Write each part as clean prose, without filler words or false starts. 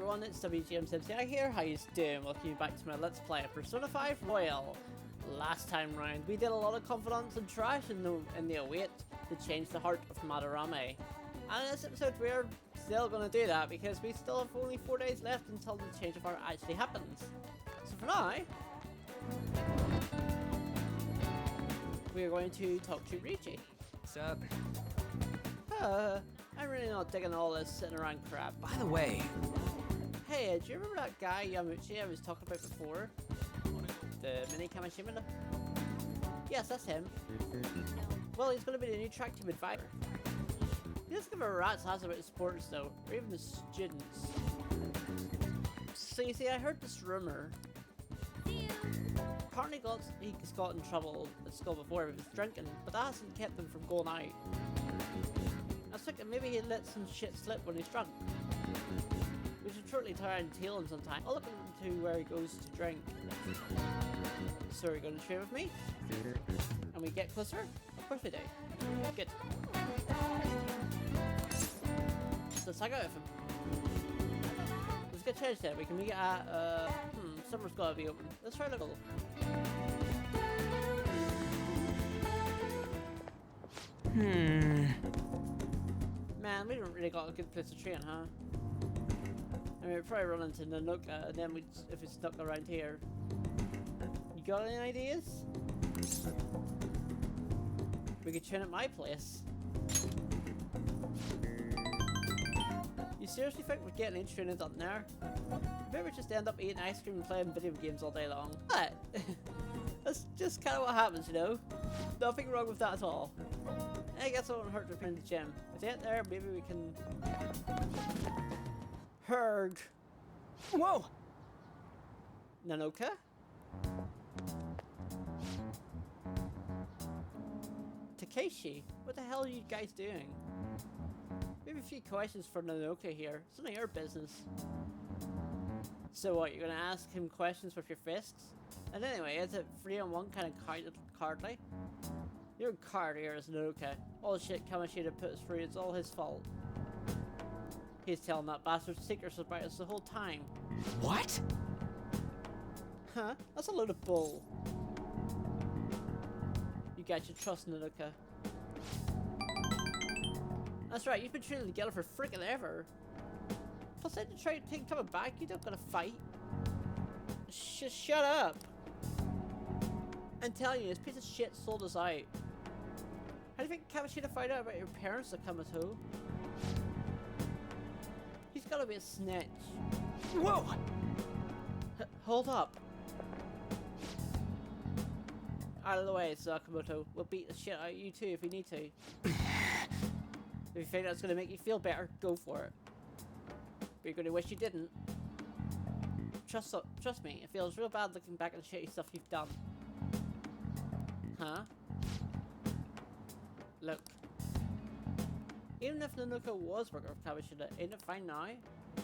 everyone, it's WGM7CI here, how you doing? Welcome back to my Let's Play of Persona 5 Royal. Last time round, we did a lot of confidants and trash in the await to change the heart of Madarame. And in this episode, we're still going to do that because we still have only 4 days left until the change of heart actually happens. So for now, we are going to talk to Ryuji. What's up? I'm really not digging all this sitting around crap. By the way, Hey, do you remember that guy Yamuchi I was talking about before? The mini Kamishima? Yes, that's him. Well, he's going to be the new track team advisor. He doesn't give a rat's ass about the sports though, or even the students. So you see, I heard this rumour. Apparently he's got in trouble at school before with his drinking, but that hasn't kept him from going out. I was thinking maybe he'd let some shit slip when he's drunk. We should shortly try and tail him sometime. I'll look into where he goes to drink. So are you going to train with me? And we get closer? Of course we do. Good. Let's hang out with him. Let's get changed then. We can meet at, summer's gotta be open. Let's try a little. Man, we don't really got a good place to train, huh? I mean, we'd probably run into Nanoka, and then if it's stuck around here. You got any ideas? We could train at my place. You seriously think we're getting any training done there? Maybe we just end up eating ice cream and playing video games all day long. What? That's just kind of what happens, you know? Nothing wrong with that at all. I guess it won't hurt to be in the gym. If they ain't there, maybe we can... Herd. whoa! Nanoka? Takeshi? What the hell are you guys doing? We have a few questions for Nanoka here. It's none of your business. So what, you're gonna ask him questions with your fists? And anyway, is it 3-on-1 kind of cardly? Your card here is Nanoka. All the shit Kamishita put us through, it's all his fault. He's telling that bastard secrets about us the whole time. What? Huh? That's a load of bull. You guys should trust Nanoka. That's right, you've been training together for freaking ever. Plus, I had to try to coming back, you don't gotta fight. Just shut up. I'm telling you, this piece of shit sold us out. How do you think Kamishita find out about your parents at Kamato? He's gotta be a snitch. Whoa! Hold up. Out of the way, Sakamoto. We'll beat the shit out of you too if we need to. If you think that's gonna make you feel better, go for it. But you're gonna wish you didn't. Trust me, it feels real bad looking back at the shitty stuff you've done. Huh? Look. Even if Nanoka was working with Kamishita, ain't it fine now? The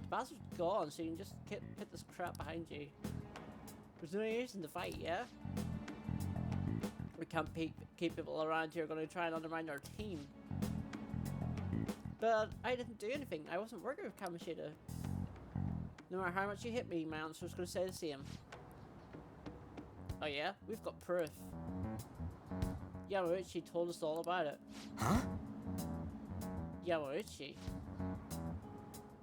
bastard's gone, so you can just put this crap behind you. There's no reason to fight, yeah? We can't keep people around here going to try and undermine our team. But I didn't do anything. I wasn't working with Kamishita. No matter how much you hit me, my answer's going to stay the same. Oh yeah? We've got proof. Yamauchi told us all about it. Huh? Yamauchi?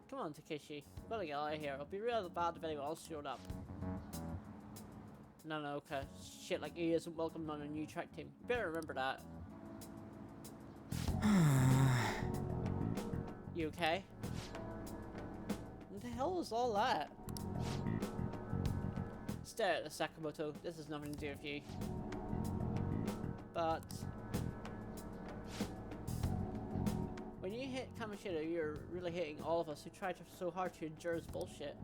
Come on, Takeshi. We've got to get out of here. It'll be real bad if anyone else showed up. Nanoka, shit like you isn't welcome on a new track team. You better remember that. You okay? What the hell was all that? Stare at the Sakamoto. This has nothing to do with you. But when you hit Kamishita, you're really hitting all of us who tried so hard to endure his bullshit.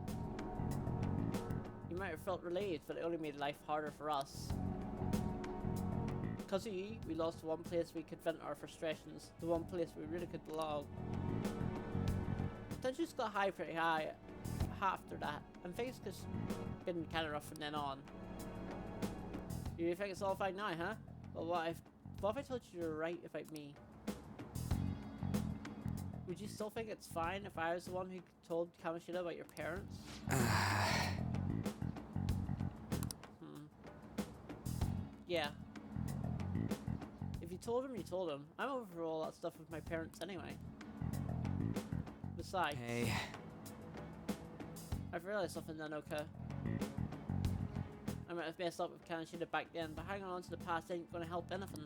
You might have felt relieved, but it only made life harder for us. Because of you, we lost the one place we could vent our frustrations, the one place we really could belong. Tensions got high pretty high after that, and things just been kind of rough from then on. You think it's all fine now, huh? Well, what if I told you you were right about me? Would you still think it's fine if I was the one who told Kamoshida about your parents? Yeah. If you told him, you told him. I'm over all that stuff with my parents anyway. Besides, Hey. I've realized something, Nanoka. I might have messed up with Kamoshida back then, but hanging on to the past ain't gonna help anything.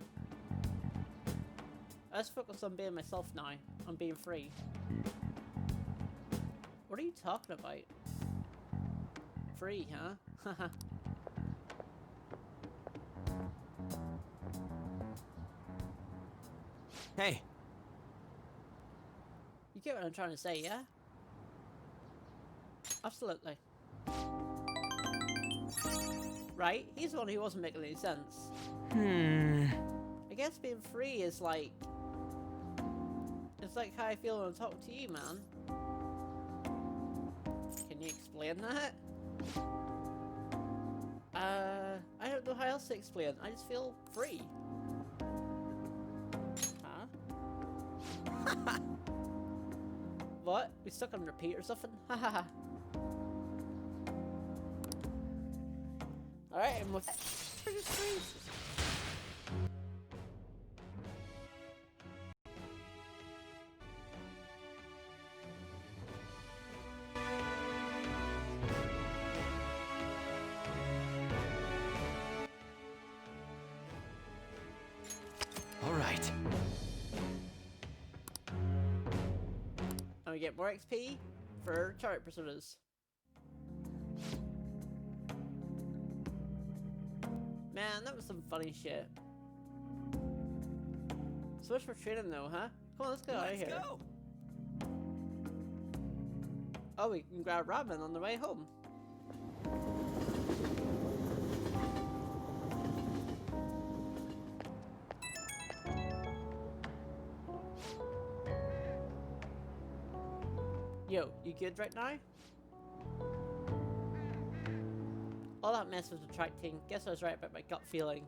I just focus on being myself now, on being free. What are you talking about? Free, huh? Haha. Hey. You get what I'm trying to say, yeah? Absolutely. Right? He's the one who wasn't making any sense. I guess being free is like... It's like how I feel when I'm talking to you, man. Can you explain that? I don't know how else to explain. I just feel free. Huh? What? We stuck on repeat or something? Hahaha. Alright, I'm with All right. and we get more XP for chart personas. Man, that was some funny shit. So much for training though, huh? Come on, let's go out of here. Let's go. Oh, we can grab ramen on the way home. Yo, you good right now? All that mess was attracting. Guess I was right about my gut feeling.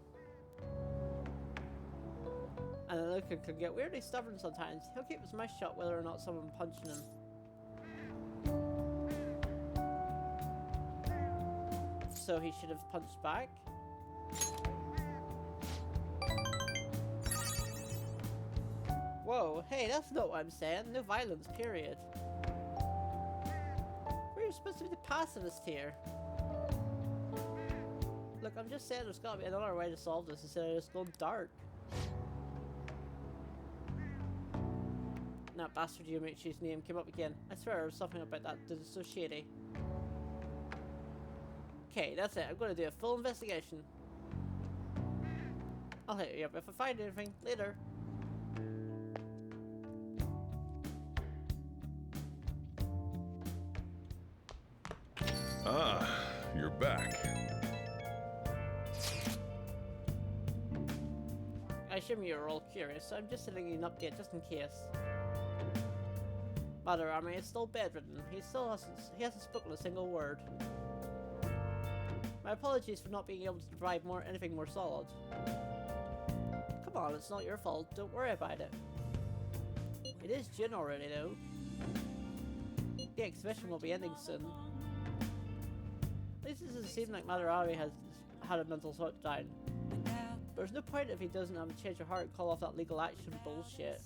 And the Luca can get weirdly stubborn sometimes. He'll keep his mouth shut whether or not someone punching him. So he should have punched back? Whoa, hey, that's not what I'm saying. No violence, period. We're supposed to be the pacifist here. Look, I'm just saying there's gotta be another way to solve this instead of just going dark. That bastard Yumichi's name came up again. I swear there was something about that that is so shady. Okay, that's it. I'm gonna do a full investigation. I'll hit you up if I find anything later. Ah, you're back. I assume you're all curious, so I'm just sending you an update just in case. Madarame is still bedridden. He hasn't spoken a single word. My apologies for not being able to provide anything more solid. Come on, it's not your fault. Don't worry about it. It is June already, though. The exhibition will be ending soon. At least it doesn't seem like Madarame has had a mental shutdown. There's no point if he doesn't have a change of heart and call off that legal action bullshit.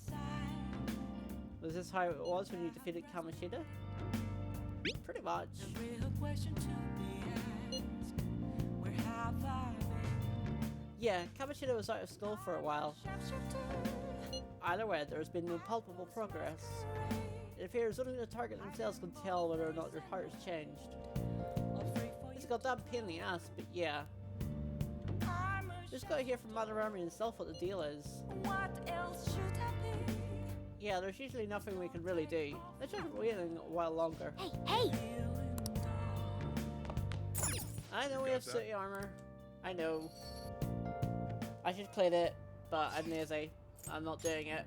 Was this how it was when you defeated Kamoshida? Pretty much. Yeah, Kamoshida was out of school for a while. Either way, there has been no palpable progress. It appears only the target themselves can tell whether or not their heart has changed. It's a goddamn pain in the ass, but yeah. Just gotta hear from Madarame himself what the deal is. What else should I be? Yeah, there's usually nothing we can really do. Let's try waiting a while longer. Hey! I know we have city armor. I know. I should clean it, but I'm lazy. I'm not doing it.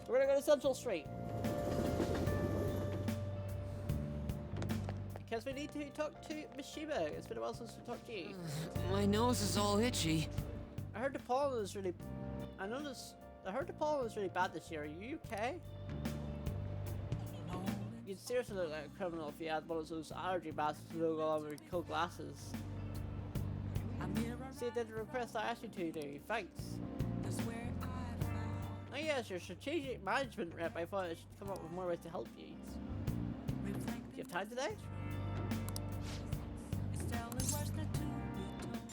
We're gonna go to Central Street. Because we need to talk to Mishiba. It's been a while since we talked to you. My nose is all itchy. I heard the pollen is really... I noticed I heard the pollen was really bad this year. Are you okay? You'd seriously look like a criminal if you had one of those allergy masks to go along with your cool glasses. See, did the request I asked you to do. Thanks. Oh yes, your strategic management rep. I thought I should come up with more ways to help you. Do you have time today?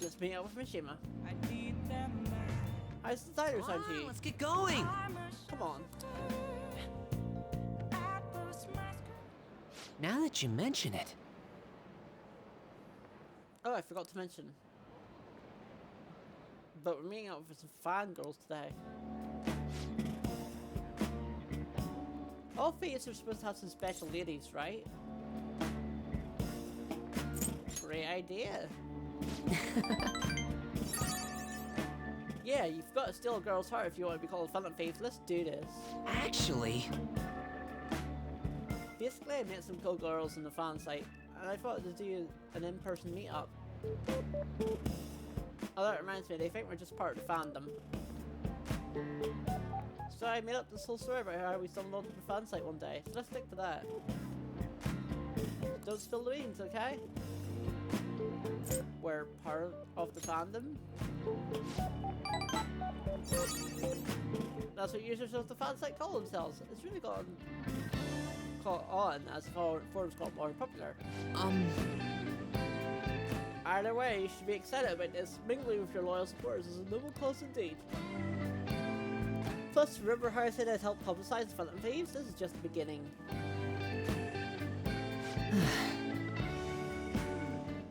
Let's meet up with Mishima. How's the diner sound to you? Let's get going. Come on. Now that you mention it. Oh, I forgot to mention. But we're meeting up with some fangirls today. All fates are supposed to have some special ladies, right? Great idea. Yeah, you've got to steal a girl's heart if you want to be called Phantom Thieves. Let's do this. Actually, Basically, I met some cool girls in the fan site, and I thought to do an in-person meetup. Oh, that reminds me, they think we're just part of the fandom. So I made up this whole story about how we stumbled onto the fan site one day, so let's stick to that. Don't spill the beans, okay? We're part of the fandom. That's what users of the fan site call themselves. It's really caught on as forums got more popular. Either way, you should be excited about this. Mingling with your loyal supporters is a noble cause indeed. Plus, remember how I said I'd help publicize the Phantom Thieves? This is just the beginning.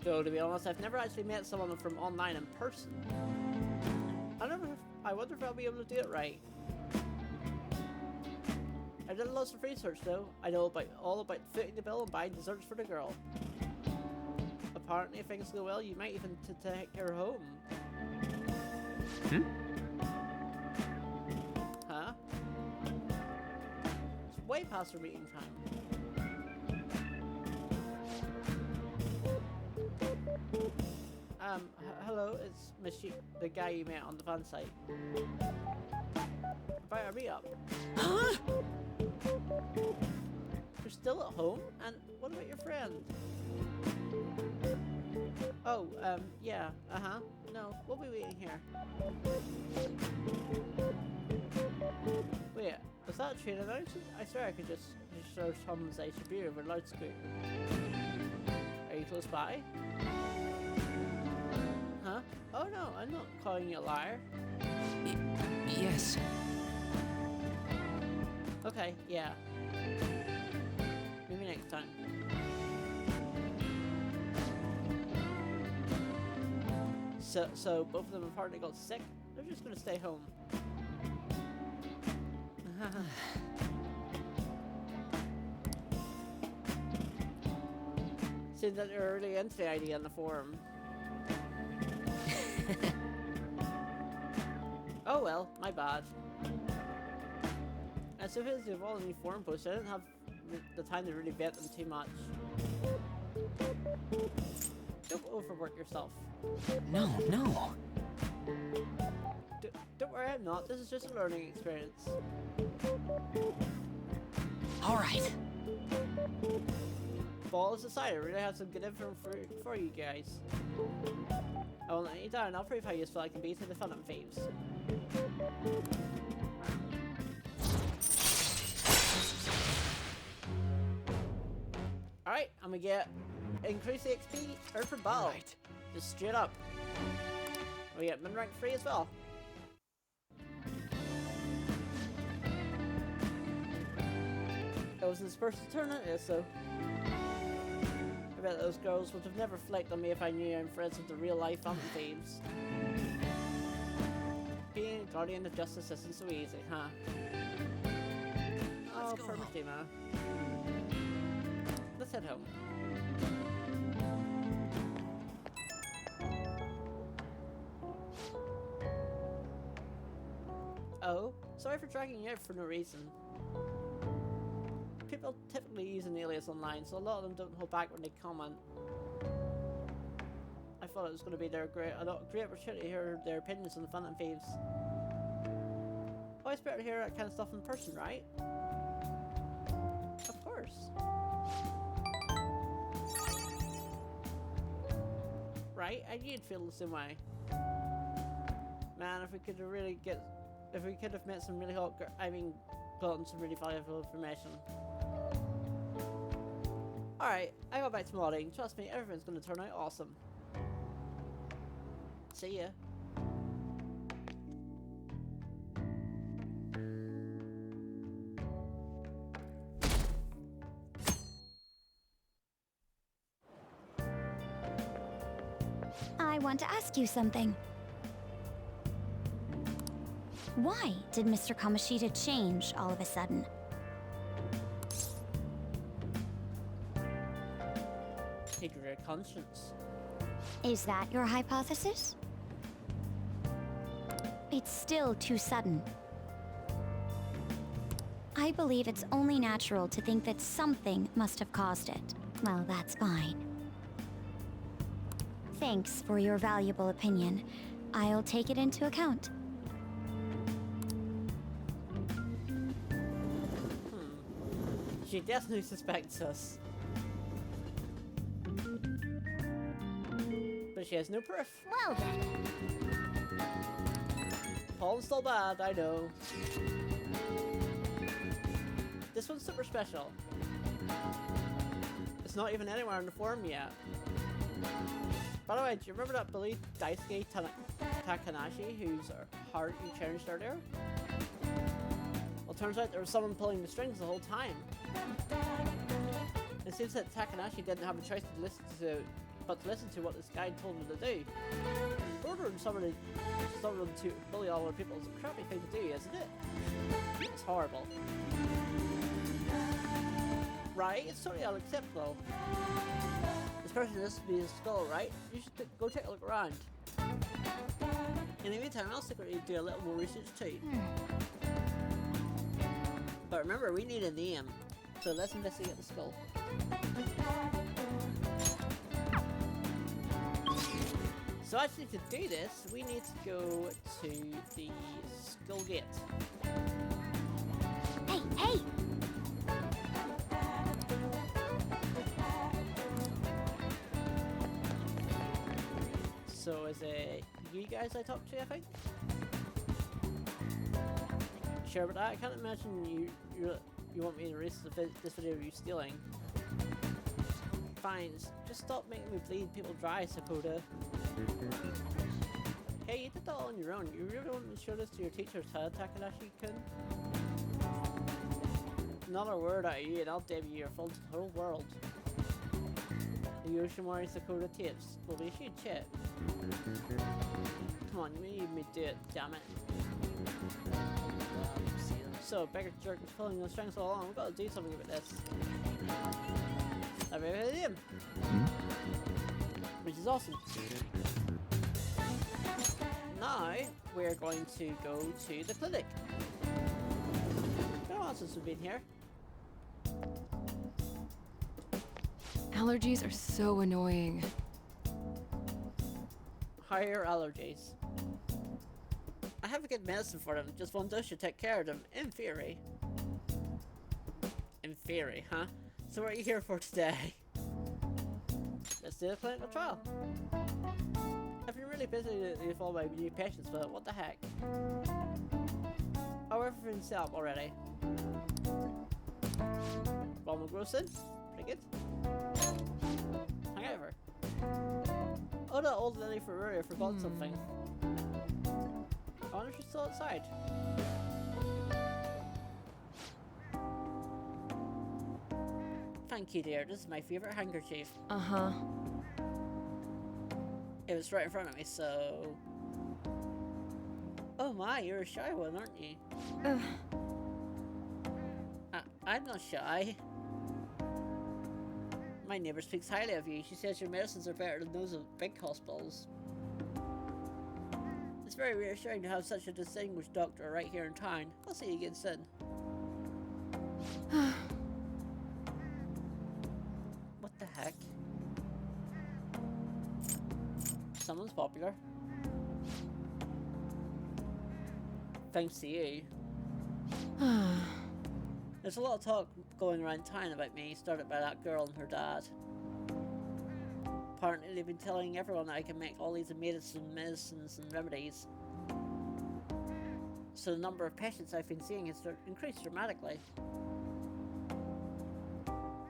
Though, to be honest, I've never actually met someone from online in person. I wonder if I'll be able to do it right. I did lots of research though. I know all about footing the bill and buying desserts for the girl. Apparently, if things go well, you might even take her home. Huh? It's way past our meeting time. Hello, it's the guy you met on the fan site. About a meetup. huh? You're still at home? And what about your friend? Oh, yeah, no, we'll be waiting here. Wait, was that a train announcement? I swear I could just show someone's I should be over loudspeaker. Are you close by? Huh? Oh no, I'm not calling you a liar. Yes. Okay, yeah. Maybe next time. So both of them apparently got sick. They're just gonna stay home. Seems that they're really into the idea on the forum. Oh well, my bad. I suppose with all the new forum posts, I didn't have the time to really vet them too much. Don't overwork yourself. No. Don't worry, I'm not. This is just a learning experience. All right. Ball aside, I really have some good info for you guys. I won't let you down. I'll prove how useful I can be to the Phantom Thieves. Alright, I'm gonna get increase the XP earned from battle. Right. Just straight up. We get min rank 3 as well. It was this person's turn it is, so I bet those girls would have never flaked on me if I knew I'm friends with the real life Phantom Thieves. Being a guardian of justice isn't so easy, huh? Oh, poor Mishima. Let's head home. Oh, sorry for dragging you out for no reason. People typically use an alias online, so a lot of them don't hold back when they comment. I thought it was going to be a great opportunity to hear their opinions on the Phantom Thieves. Oh Always better to hear that kind of stuff in person, right? Of course. Right? I knew you'd feel the same way. Man, if we could have met some really hot, gotten some really valuable information. Alright, I go back to modding. Trust me, everything's gonna turn out awesome. See ya. I want to ask you something. Why did Mr. Kamoshida change all of a sudden? He grew a conscience. Is that your hypothesis? It's still too sudden. I believe it's only natural to think that something must have caused it. Well, that's fine. Thanks for your valuable opinion. I'll take it into account. She definitely suspects us. But she has no proof. Well then. Paul's still bad, I know. This one's super special. It's not even anywhere in the forum yet. By the way, do you remember that bully Daisuke Takanashi, whose heart you cherished earlier? Well, turns out there was someone pulling the strings the whole time. It seems that Takanashi didn't have a choice but to listen to what this guy told him to do. Ordering someone to bully all other people is a crappy thing to do, isn't it? It's horrible. Right? It's totally unacceptable. This person is to be a skull, right? You should go take a look around. In the meantime, I'll secretly do a little more research too. But remember, we need a name, so let's investigate the skull. So actually, to do this, we need to go to the Skull Gate. Hey, hey! So is it you guys I talked to, I think? Sure about that? I can't imagine you want me to erase this video of you stealing. Fine, just stop making me bleed people dry, Sakota. Hey, you did that all on your own. You really want to show this to your teachers, huh, Takanashi-kun? Another word out of you and I'll debut your whole world. The Yoshimori Sakura tapes will be a huge hit. Come on, you made me do it, damn it. So, beggar jerk was pulling the strings all along. We've got to do something about this. I made it him. Which is awesome. Now, we're going to go to the clinic. It's been a while since we've been here. Allergies are so annoying. Higher allergies. I have a good medicine for them, just one dose should take care of them, in theory. In theory, huh? So what are you here for today? Let's do a clinical trial. I've been really busy with all my new patients, but what the heck? Oh, everything's set up already. Bomber grows in. Pretty good. However, oh, that old lady from earlier forgot something. I wonder if she's still outside. Thank you, dear. This is my favorite handkerchief. Uh-huh. It was right in front of me, so... Oh my, you're a shy one, aren't you? I'm not shy. My neighbor speaks highly of you. She says your medicines are better than those of big hospitals. It's very reassuring to have such a distinguished doctor right here in town. I'll see you again soon. What the heck? Someone's popular. Thanks to you. There's a lot of talk going around town about me, started by that girl and her dad. Apparently they've been telling everyone that I can make all these medicines and remedies. So the number of patients I've been seeing has increased dramatically.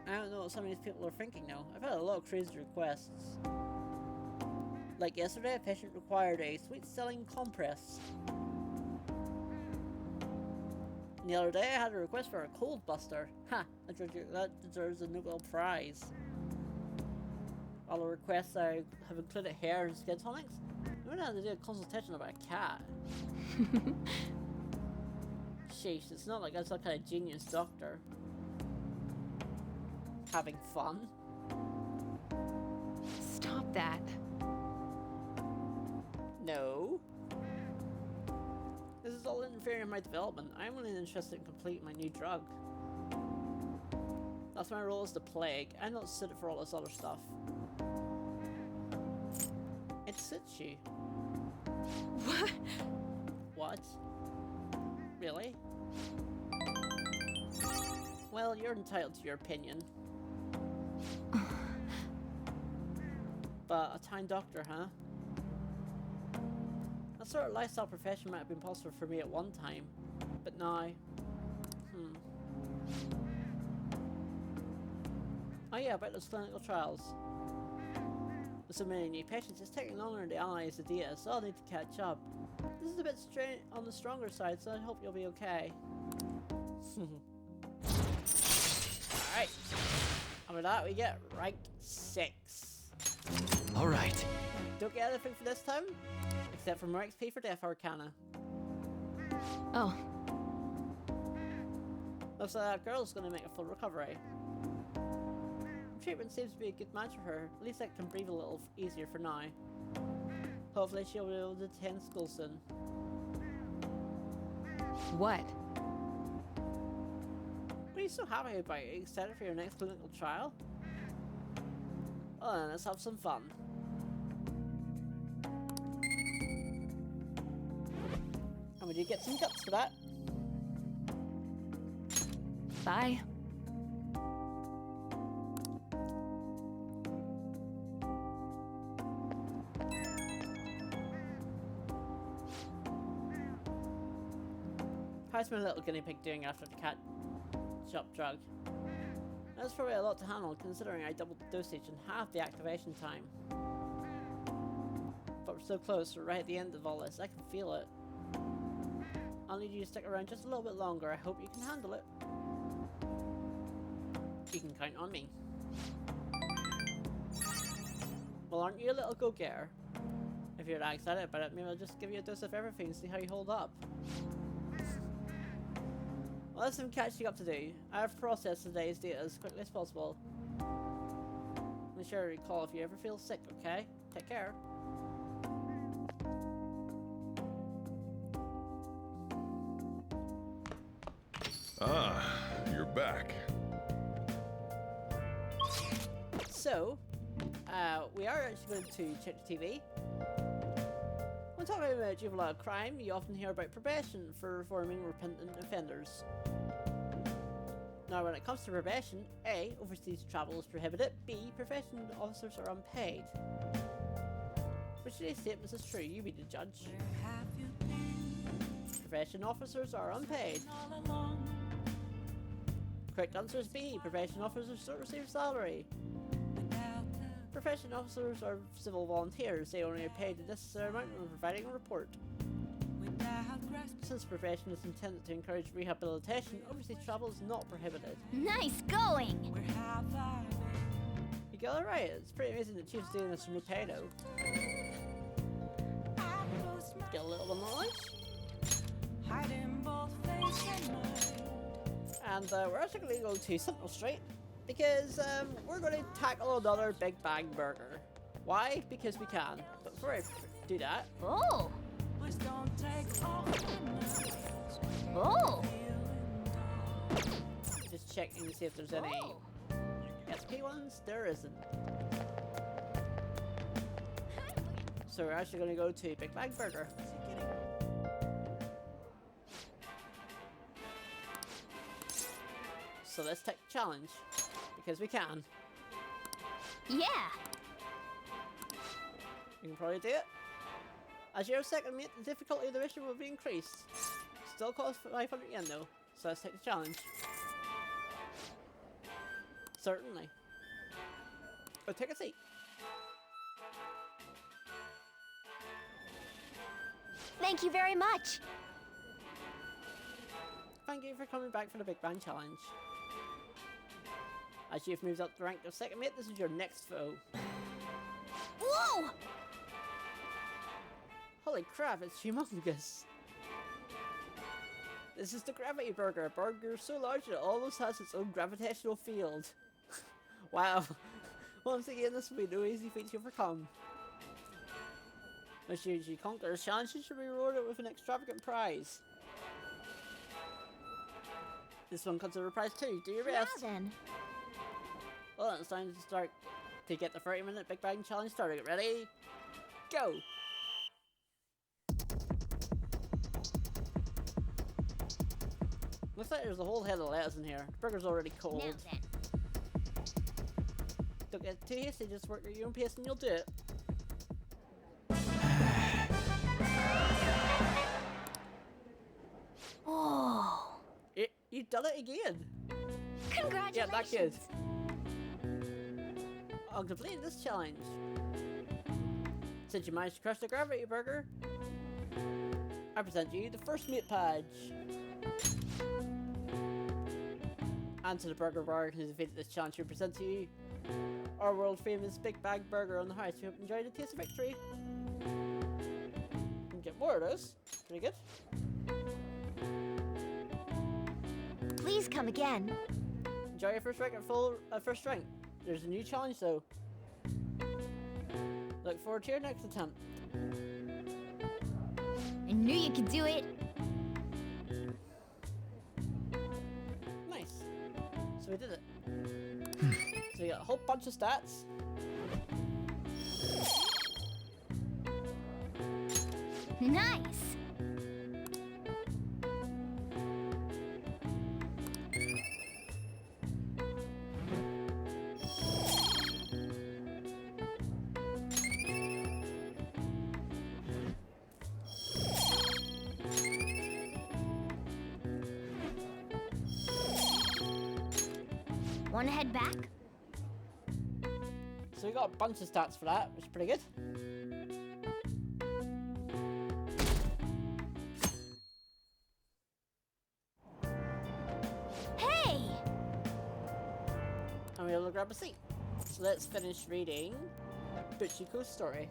I don't know what some of these people are thinking now. I've had a lot of crazy requests. Like yesterday, a patient required a sweet-selling compress. And the other day, I had a request for a cold buster. Ha! That deserves a Nobel Prize. All the requests I have included hair and skin tonics. I would have to do a consultation about a cat. Sheesh, it's not like I'm some kind of genius doctor. Having fun. Stop that. No. This is all interfering in my development. I'm only interested in completing my new drug. That's my role as the plague. I'm not suited for all this other stuff. It suits you. What? What? Really? Well, you're entitled to your opinion. But a town doctor, huh? That sort of lifestyle profession might have been possible for me at one time, but now... Oh yeah, about those clinical trials. With so many new patients, it's taking longer to analyze the data, so I'll need to catch up. This is a bit on the stronger side, so I hope you'll be okay. Alright. And with that, we get rank 6. All right. Don't get anything for this time, except for more XP for Death Arcana. Oh, Looks like that girl's gonna make a full recovery. Treatment seems to be a good match for her. At least I can breathe a little easier for now. Hopefully she'll be able to attend school soon. what? What are you so happy about? Are you excited for your next clinical trial? Well then, let's have some fun. And we do get some guts for that. Bye. How's my little guinea pig doing after the cat shop drug? That's probably a lot to handle considering I doubled the dosage and half the activation time. But we're so close, we're right at the end of all this, I can feel it. I'll need you to stick around just a little bit longer, I hope you can handle it. You can count on me. Well, aren't you a little go-getter? If you're that excited about it, maybe I'll just give you a dose of everything and see how you hold up. Well, there's some catching up to do. I have processed today's data as quickly as possible. Be sure to recall if you ever feel sick, okay? Take care. Ah, you're back. So, we are actually going to check the TV. When talking about juvenile crime, you often hear about probation for reforming repentant offenders. Now, when it comes to probation, A, overseas travel is prohibited, B, probation officers are unpaid. Which of these statements is true? You be the judge. Probation officers are unpaid. Correct answer is B, probation officers don't receive salary. Probation officers are civil volunteers, they only are paid the necessary amount when providing a report. Since probation is intended to encourage rehabilitation, overseas travel is not prohibited. Nice going! You got it right, it's pretty amazing that Chief's doing this from no pay though. Get a little bit of knowledge. And we're actually going to go to Central Street because we're going to tackle another Big Bang Burger. Why? Because we can. But before I do that, Oh! Oh! just checking to see if there's any SP ones. There isn't. So we're actually going to go to Big Bang Burger. So let's take the challenge. Because we can. Yeah. You can probably do it. As your second mate, the difficulty of the mission will be increased. Still costs 500 yen though, so let's take the challenge. Certainly. But take a seat. Thank you very much. Thank you for coming back for the Big Bang Challenge. As you've moved up the rank of second mate, this is your next foe. Whoa! Holy crap, it's humongous. This is the Gravity Burger, a burger so large it almost has its own gravitational field. Wow. Once again, this will be no easy feat to overcome. As you conquer this challenge, you should be rewarded with an extravagant prize. This one comes with a prize too, do your best. Now then. Well, it's time to start to get the 30-minute Big Bang Challenge started. Ready? Go! Looks like there's a whole head of lettuce in here. The burger's already cold. Now then. Don't get too hasty, just work at your own pace and you'll do it. Oh. You've done it again! Congratulations. Yeah, that good. On completing this challenge. Since you managed to crush the Gravity Burger, I present you the first meat badge. And to the Burger Bar who defeated this challenge, we present to you our world famous Big Bang Burger on the house. We hope you enjoyed the taste of victory. You can get more of those. Pretty good. Please come again. Enjoy your first rank at first rank. There's a new challenge though. Look forward to your next attempt. I knew you could do it. Nice. So we did it. So we got a whole bunch of stats. Nice. Want to head back? So we got a bunch of stats for that, which is pretty good. Hey! And we're able to grab a seat. So let's finish reading Buchiko's story.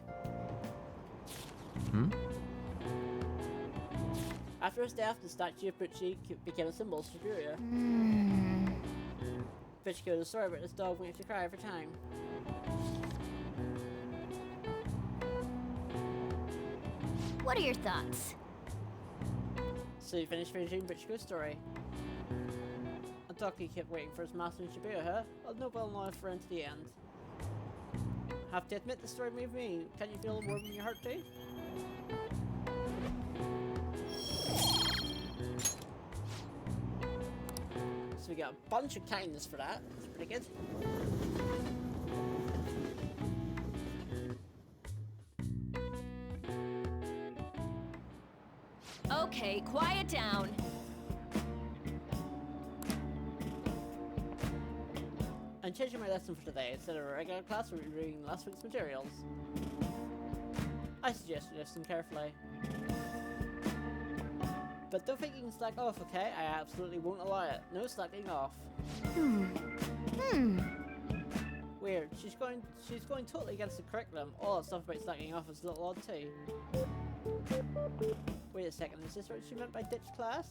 After his death, the statue of Buchi became a symbol of Shibuya. Buchiko is sorry about this dog won't have to cry every time. What are your thoughts? So you finished finishing Buchiko's story. Otoki kept waiting for his master in Shibuya, huh? A noble loyal friend to the end. Have to admit the story moved me. Can you feel a warm in your heart too? So we got a bunch of kindness for that. That's pretty good. Okay, quiet down. I'm changing my lesson for today. Instead of a regular class, we'll be reading last week's materials. I suggest you listen carefully. But don't think you can slack off, okay? I absolutely won't allow it. No slacking off. Weird. She's going totally against the curriculum. All that stuff about slacking off is a little odd too. Wait a second, is this what she meant by ditch class?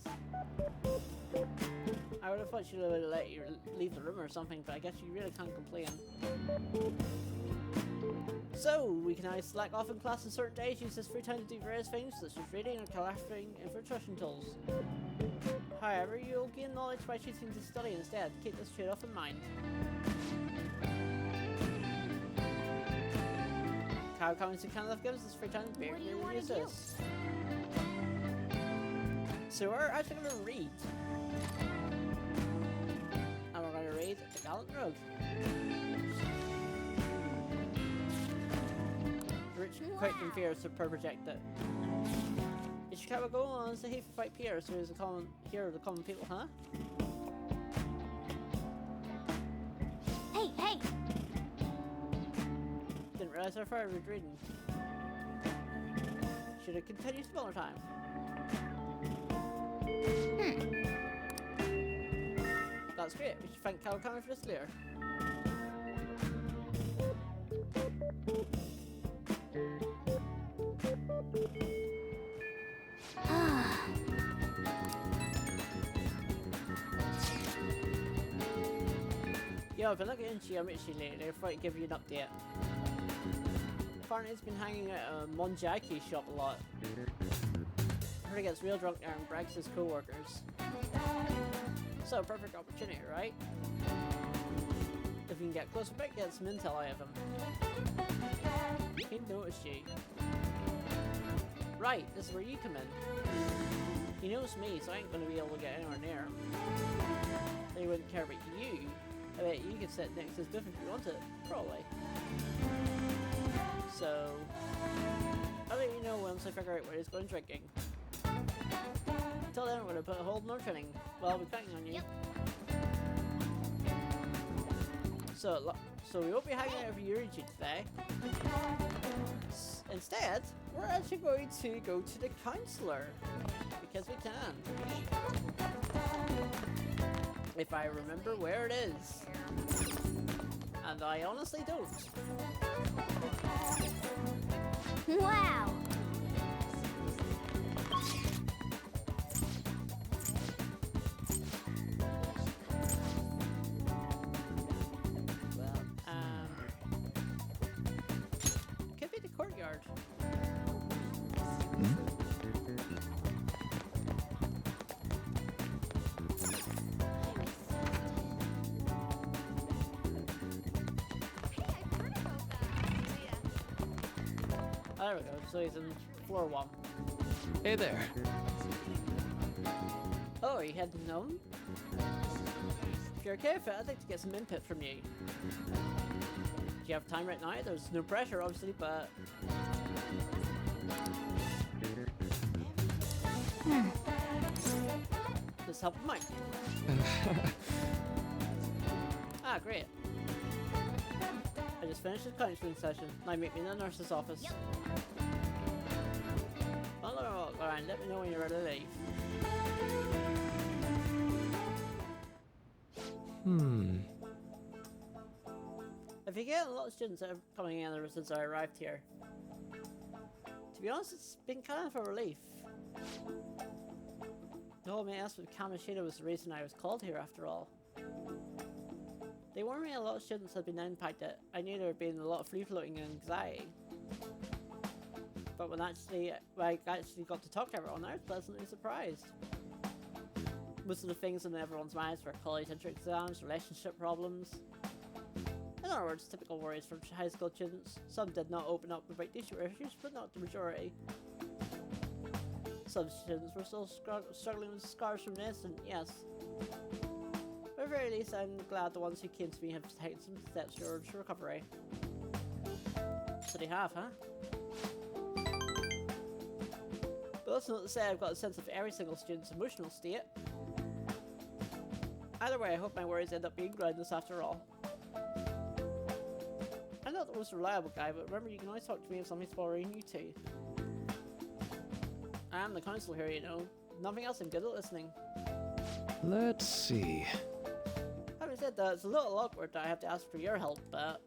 I would have thought she would have let you leave the room or something, but I guess you really can't complain. So, we can either slack off in class on certain days, use this free time to do various things, such as reading or crafting infiltration tools. However, you'll gain knowledge by choosing to study instead. Keep this trade-off in mind. Cow Comics and Canada gives us free time to be What do you able to wanna use do? this. So we're actually going to read. talent rogue. Rich quite confused to project it. Is Chicago go on to hate fight Pierre so he's a common hero of the common people, huh? Hey, hey! Didn't realize how far I was reading. Should have continued some other time. That's great. We should thank Kawakami for this later. Yo, I've been looking into Yamichi lately. I thought I'd give you an update. Apparently, he's been hanging out at Monjaki shop a lot. I heard he gets real drunk there and brags his co-workers. So, perfect opportunity, right? If you can get close a bit, get some intel out of him. He noticed you. Right, this is where you come in. He knows me, so I ain't gonna be able to get anywhere near him. They wouldn't care about you. I bet you could sit next to his booth if you wanted, probably. So, I'll let you know once I figure out where he's going drinking. Until then, we're gonna put a hold on our training. Well, I'll be counting on you. So we won't be hanging out with Yurichi today. Instead, we're actually going to go to the counselor. Because we can. If I remember where it is. And I honestly don't. Wow! Well, could be the courtyard. Oh, there we go. So he's in floor 1. Hey there. Oh, you hadn't known? If you're okay with it, I'd like to get some input from you. Do you have time right now? There's no pressure, obviously, but... Just help him out. Ah, great. I just finished the counseling session. Now meet me in the nurse's office. Well, walk around. Let me know when you're ready to leave. If you get a lot of students that are coming in ever since I arrived here, to be honest, it's been kind of a relief. The whole mess with Kamoshida was the reason I was called here after all. They warned me a lot of students had been impacted. I knew there had been a lot of free-floating and anxiety. But when I actually got to talk to everyone, I was pleasantly surprised. Most of the things in everyone's minds were college entrance exams, relationship problems. In other words, typical worries from high school students. Some did not open up about these issues, but not the majority. Some students were still struggling with scars from the incident, yes. But at the very least, I'm glad the ones who came to me have taken some steps towards recovery. So they have, huh? But that's not to say I've got a sense of every single student's emotional state. Either way, I hope my worries end up being groundless after all. I'm not the most reliable guy, but remember you can always talk to me if something's bothering you too. I am the counselor here, you know. Nothing else, I'm good at listening. Let's see. Having said that, it's a little awkward that I have to ask for your help, but...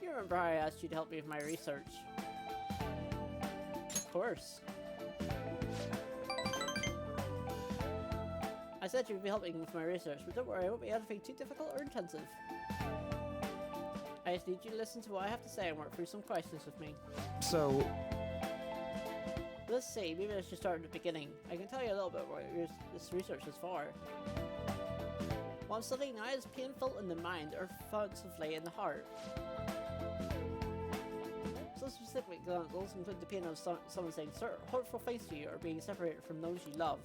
You remember how I asked you to help me with my research? Of course. I said you'd be helping with my research, but don't worry, it won't be anything too difficult or intensive. I just need you to listen to what I have to say and work through some questions with me. So... Let's see, maybe I should start at the beginning. I can tell you a little bit what this research is for. What I'm studying now is pain felt in the mind or offensively in the heart. Some specific examples include the pain of someone saying hurtful things to you or being separated from those you love.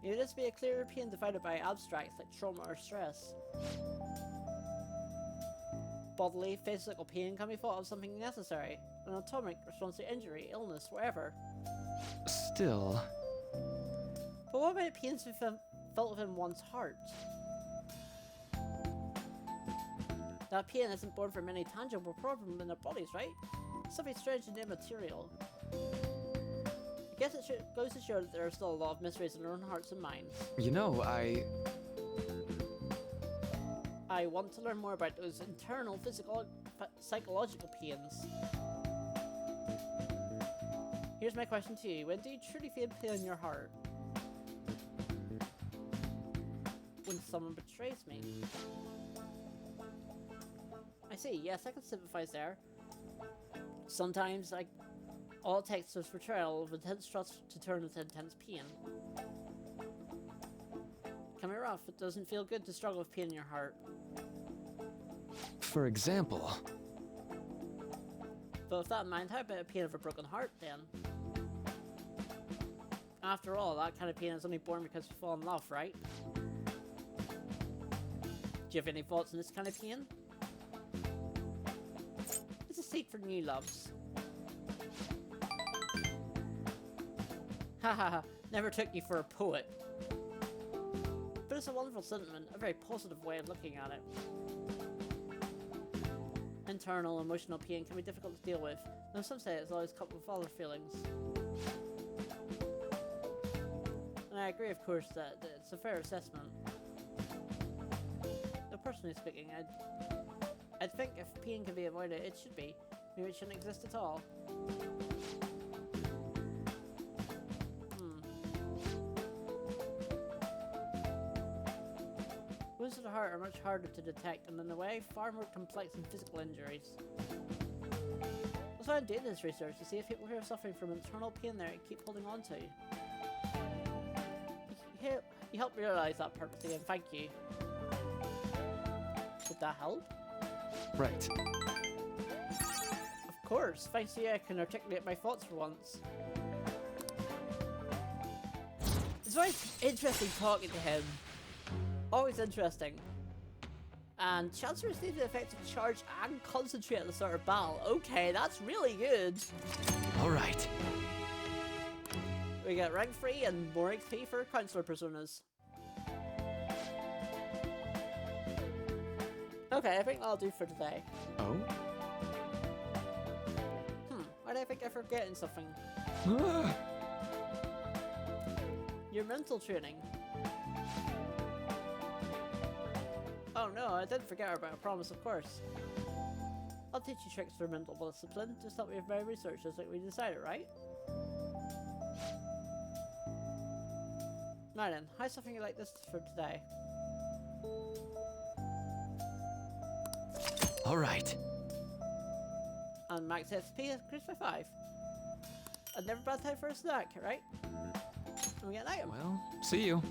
Maybe this would be a clearer pain divided by abstracts like trauma or stress. Bodily, physical pain can be thought of something necessary, an atomic response to injury, illness, whatever. Still. But what about pains felt within one's heart? That pain isn't born from any tangible problem in our bodies, right? Something strange and immaterial. I guess it goes to show that there are still a lot of mysteries in our own hearts and minds. You know, I want to learn more about those internal, physical, psychological pains. Here's my question to you. When do you truly feel pain in your heart? When someone betrays me. I see, yes, I can sympathize there. Sometimes, all it takes is betrayal of intense trust to turn into intense pain. Can be rough, it doesn't feel good to struggle with pain in your heart. for example. But with that in mind, how about a pain of a broken heart, then? After all, that kind of pain is only born because you fall in love, right? Do you have any thoughts on this kind of pain? It's a seat for new loves. Haha, never took you for a poet. But it's a wonderful sentiment, a very positive way of looking at it. Internal emotional pain can be difficult to deal with, though some say it's always coupled with other feelings. And I agree, of course, that it's a fair assessment. Though personally speaking, I'd think if pain can be avoided, it should be. Maybe it shouldn't exist at all. Wounds to the heart are much harder to detect and in a way far more complex than physical injuries. That's why I'm doing this research, to see if people who are suffering from internal pain there keep holding on to. You helped me realize that perfectly, and thank you. Did that help? Right. Of course, thanks to you I can articulate my thoughts for once. It's very interesting talking to him. Always interesting. And Chancellor received the effective charge and concentrate at the start of battle. Okay, that's really good. Alright. We get rank 3 and more XP for Counselor Personas. Okay, I think that'll do for today. Oh? Why do I think I'm forgetting something? Your mental training. Oh no, I didn't forget about a promise, of course. I'll teach you tricks for mental discipline, just help me with my research just like we decided, right? Now then, how's something like this for today? Alright. And max XP increased by 5. A never bad time for a snack, right? And we get an item. Well, see you.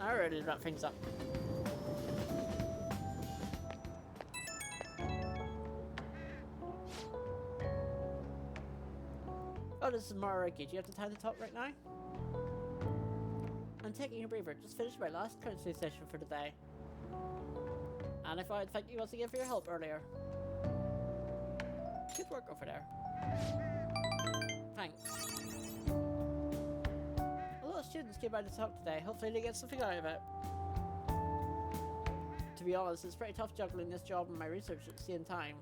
I already wrap things up. Oh, this is Mariki. Do you have the time to talk right now? I'm taking a breather. Just finished my last counseling session for the day. And I thought I'd thank you once again for your help earlier. Good work over there. Thanks. A lot of students came by to talk today. Hopefully they get something out of it. To be honest, it's pretty tough juggling this job and my research at the same time.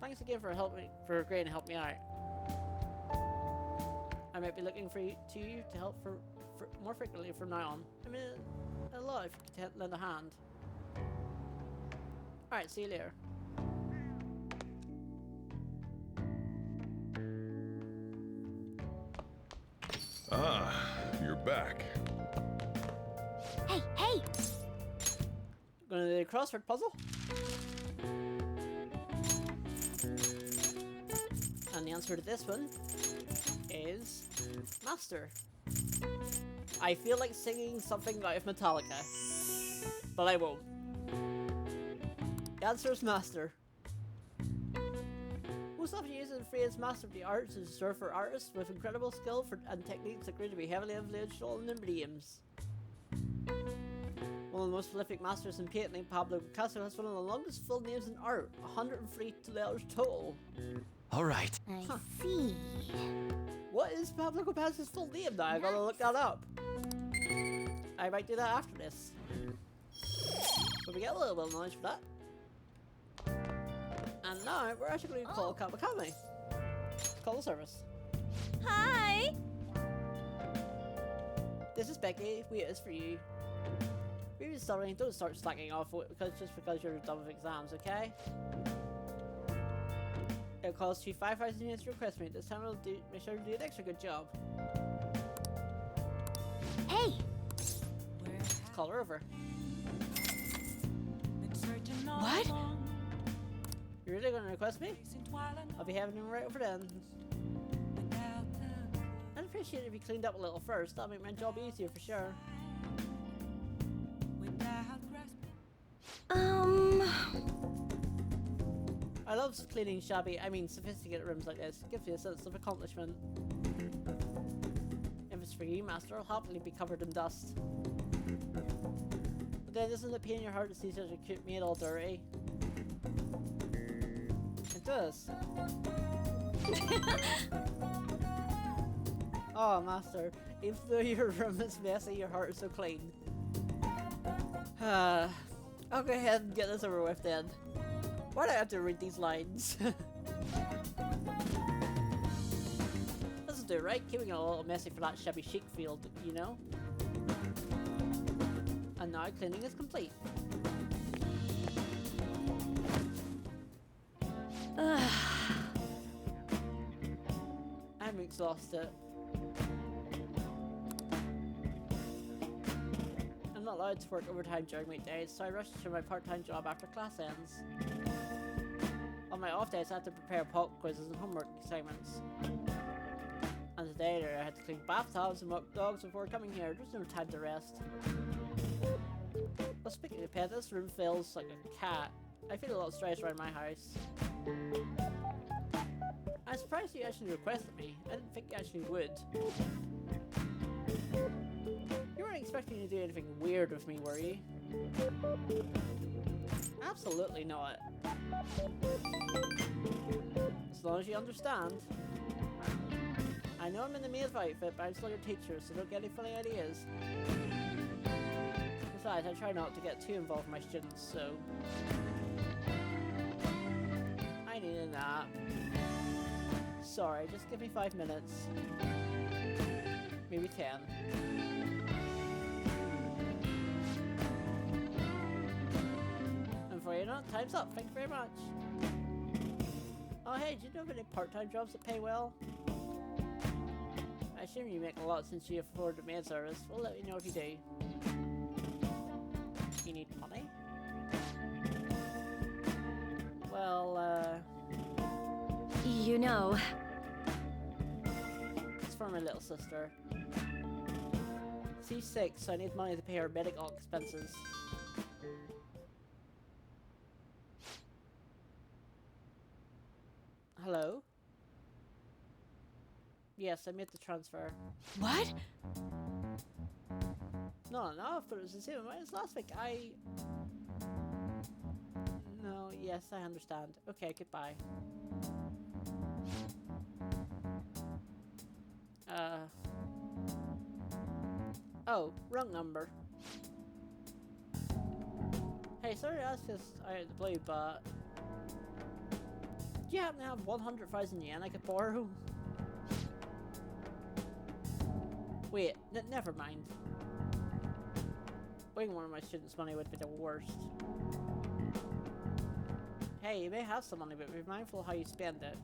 Thanks again for agreeing to help me out. I might be looking to you to help for more frequently from now on. I mean, a lot if you could lend a hand. Alright, see you later. Ah, you're back. Hey, hey! Gonna do a crossword puzzle? And the answer to this one is Master. I feel like singing something out of Metallica, but I won't. The answer is Master. Most often used in the phrase master of the arts is reserved for artists with incredible skill and techniques that grew to be heavily influential in their mediums. One of the most prolific masters in painting, Pablo Picasso has one of the longest full names in art, 103 letters total. All right. I see. What is Pablo Picasso's full name now? I gotta look that up. I might do that after this. So we get a little bit of knowledge for that. And now we're actually going to call Kapakami. Call the service. Hi! This is Becky. Wait, it's for you. Maybe studying, don't start slacking off because you're done with exams, okay? It'll cost you 5,000 units to request me. This time we'll make sure to do an extra good job. Hey! Let's call her over. What? You really gonna request me? I'll be having him right over then. I'd appreciate it if you cleaned up a little first. That'll make my job easier for sure. I love cleaning sophisticated rooms like this. It gives you a sense of accomplishment. If it's for you, Master, I'll happily be covered in dust. But then isn't it pain in your heart to see such a cute maid all dirty? It does. Oh, Master, even though your room is messy, your heart is so clean. I'll go ahead and get this over with then. Why do I have to read these lines? This will do, right? Keeping it a little messy for that shabby chic field, you know? And now cleaning is complete. I'm exhausted. I'm not allowed to work overtime during weekdays, so I rush to my part-time job after class ends. On my off days, I have to prepare pop quizzes and homework assignments. And today, I had to clean bathtubs and walk dogs before coming here. There's no time to rest. Well, speaking of pets, this room feels like a cat. I feel a lot of stress around my house. I'm surprised you actually requested me. I didn't think you actually would. You weren't expecting to do anything weird with me, were you? Absolutely not. As long as you understand. I know I'm in the maid's outfit, but I'm still your teacher, so don't get any funny ideas. Besides, I try not to get too involved with my students, so... I need a nap. Sorry, just give me 5 minutes. Maybe 10. And for you know, time's up. Thank you very much. Oh hey, do you know of any part-time jobs that pay well? I assume you make a lot since you afford the maid service. We'll let you know if you do. You need money? Well, You know. it's for my little sister. She's sick, so I need money to pay her medical expenses. Hello? Yes, I made the transfer. What? No, but it was the same amount as last week. No, yes, I understand. Okay, goodbye. Oh, wrong number. Hey, sorry to ask this out of the blue, but... do you happen to have 100,000 yen I could borrow? Wait, never mind. Owing one of my students' money would be the worst. Hey, you may have some money, but be mindful of how you spend it.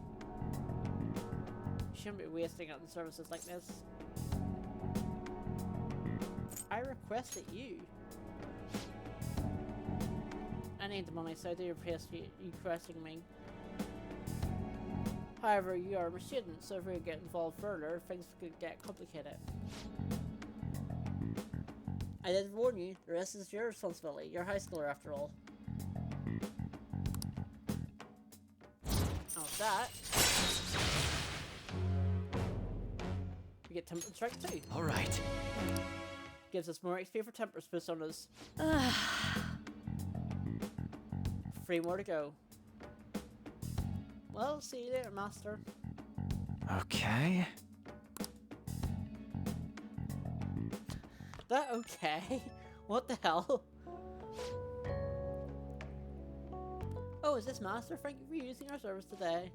You shouldn't be wasting it on services like this. I requested you. I need the money, so I do appreciate you requesting me. However, you are a student, so if we get involved further, things could get complicated. I did warn you, the rest is your responsibility. You're a high schooler after all. Oh, that. We get Temper Strike too. All right. Gives us more XP for Temper personas. 3 more to go. Well, see you later, Master. Okay. That okay? What the hell? Oh, is this Master? Thank you for using our service today.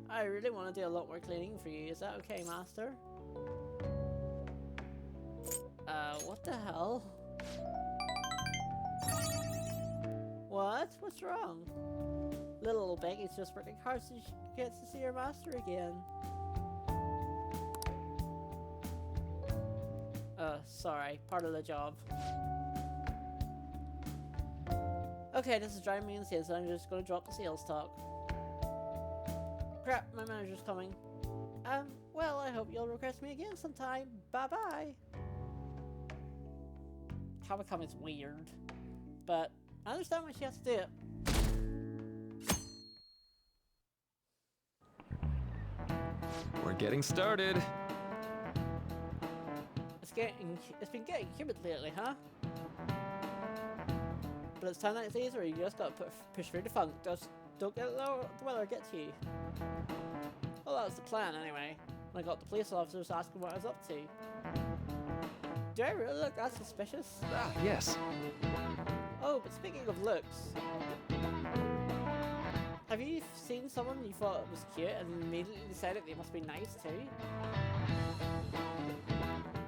I really want to do a lot more cleaning for you. Is that okay, Master? What the hell? What? What's wrong? Little Becky's just working hard so she gets to see her Master again. Sorry. Part of the job. Okay, this is driving me insane, so I'm just gonna drop the sales talk. Crap, my manager's coming. Well, I hope you'll request me again sometime. Bye-bye. Capcom is weird, but I understand why she has to do it. We're getting started. It's been getting humid lately, huh? But it's time like these where you just gotta push through the funk. Just don't let the weather get to you. Well, that was the plan anyway. When I got the police officers asking what I was up to. Do I really look that suspicious? Ah, yes. Oh, but speaking of looks, have you seen someone you thought was cute and immediately decided they must be nice too?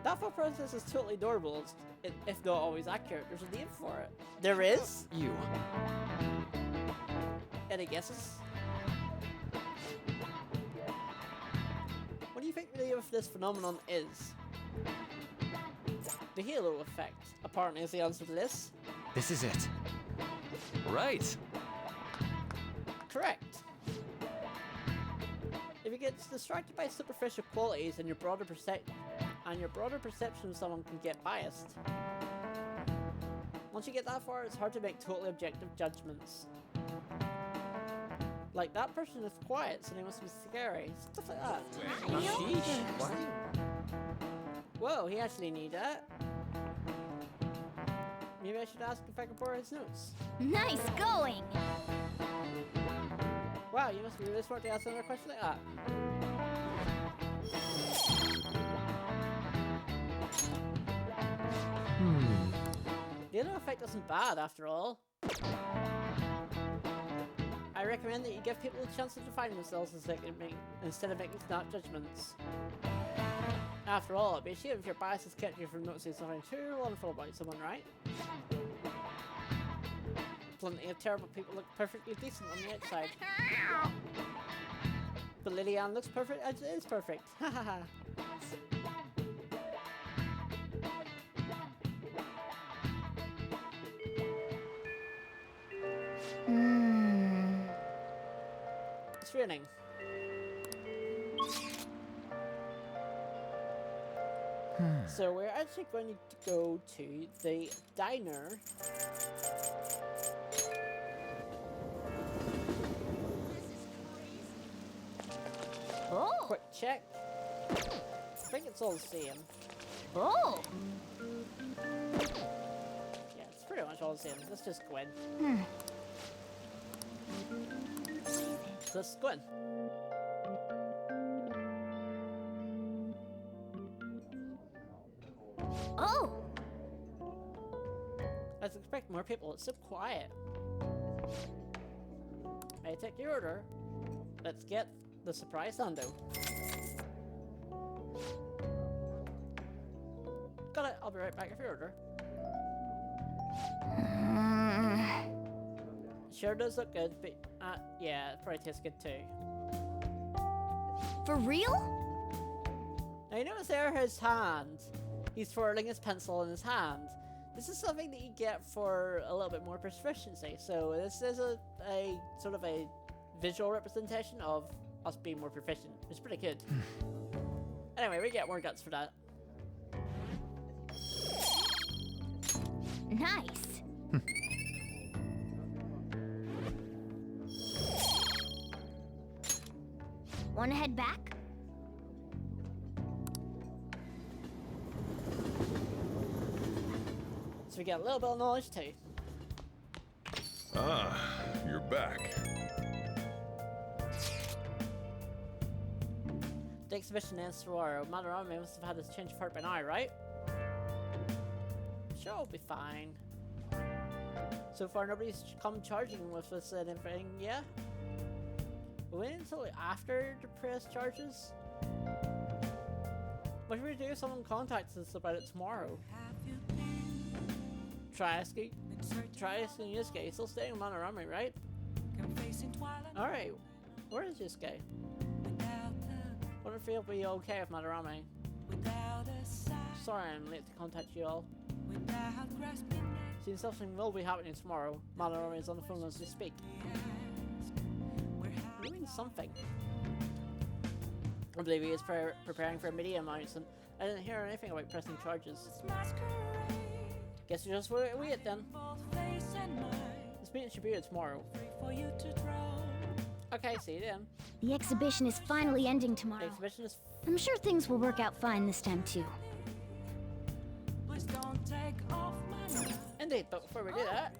That thought process is totally adorable, if not always accurate. There's a name for it. There is? You. Any guesses? What do you think the name of this phenomenon is? The halo effect, apparently, is the answer to this. This is it. Right. Correct. If you get distracted by superficial qualities and your broader perception of someone can get biased. Once you get that far, it's hard to make totally objective judgments. Like, that person is quiet, so they must be scary. Stuff like that. Sheesh. Whoa, he actually knew that. Maybe I should ask if I can borrow his notes. Nice going! Wow, you must be really smart to ask another question like that. The halo effect isn't bad, after all. I recommend that you give people a chance to define themselves instead of making snap judgments. After all, it'd be a shame if your bias has kept you from noticing something too wonderful about someone, right? Plenty of terrible people look perfectly decent on the outside. But Lillian looks perfect as it is perfect. Hahaha. It's raining. So we're actually going to go to the diner. Oh! Quick check. I think it's all the same. Oh! Yeah, it's pretty much all the same. Let's just go in. Let's go in. Oh! I was expecting more people. It's so quiet. May I take your order? Let's get the surprise sando. Got it. I'll be right back with your order. Sure does look good, but yeah, it probably tastes good too. For real? Now you notice there his hand. He's twirling his pencil in his hand. This is something that you get for a little bit more proficiency. So this is a sort of a visual representation of us being more proficient. It's pretty good. Anyway, we get more guts for that. Nice. Wanna head back? So we get a little bit of knowledge too. Ah, you're back. The exhibition ends tomorrow. Madarame must have had his change of heart by now, right? Sure, I'll be fine. So far, nobody's come charging with us and everything, yeah? We wait until after the press charges? What should we do if someone contacts us about it tomorrow? Try asking Yusuke. He's still staying in Madarame, right? Alright, where is Yusuke? Wonder if he'll be okay with Madarame. Sorry I'm late to contact you all. Seems something will be happening tomorrow. Madarame is on the phone as we speak. You mean something? I believe he is preparing for a media announcement. I didn't hear anything about pressing charges. Guess you just wait then. This meeting should be here tomorrow. Okay, see you then. The exhibition is finally ending The tomorrow. exhibition is I'm sure things will work out fine this time too. indeed, but before we do that,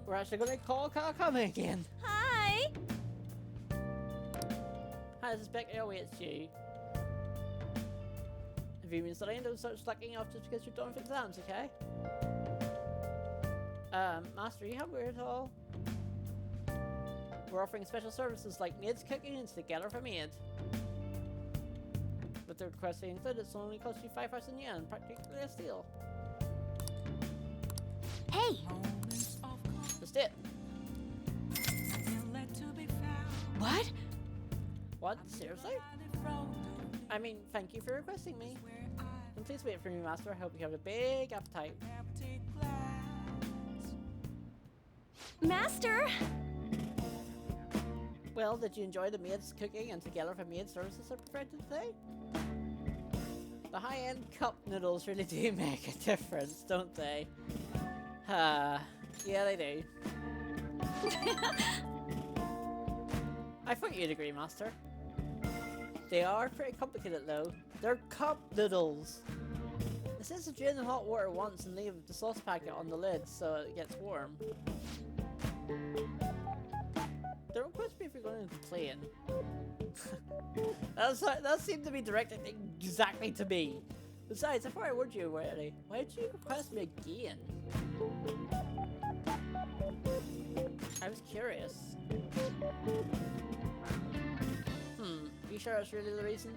we're actually going to call Kawakami again. Hi! Hi, this is Becky. Oh, wait, it's you. Have you been studying? Don't start slacking off just because you're done with exams, okay? Master, you have weird at all? We're offering special services like maid's cooking and together for maid. With the request being included, it's only cost you 5,000 yen, practically a steal. Hey! Just it. What? What? Seriously? I mean, thank you for requesting me. And please wait for me, Master. I hope you have a big appetite. Master! Well, did you enjoy the maid's cooking and together for maid services I prepared today? The high-end cup noodles really do make a difference, don't they? Yeah, they do. I thought you'd agree, Master. They are pretty complicated, though. They're cup noodles. It says to drain the hot water once and leave the sauce packet on the lid so it gets warm. They're request me if you're going to complain. That seemed to be directed exactly to me. Besides, I thought I warned you already. Why did you request me again? I was curious. Are you sure that's really the reason?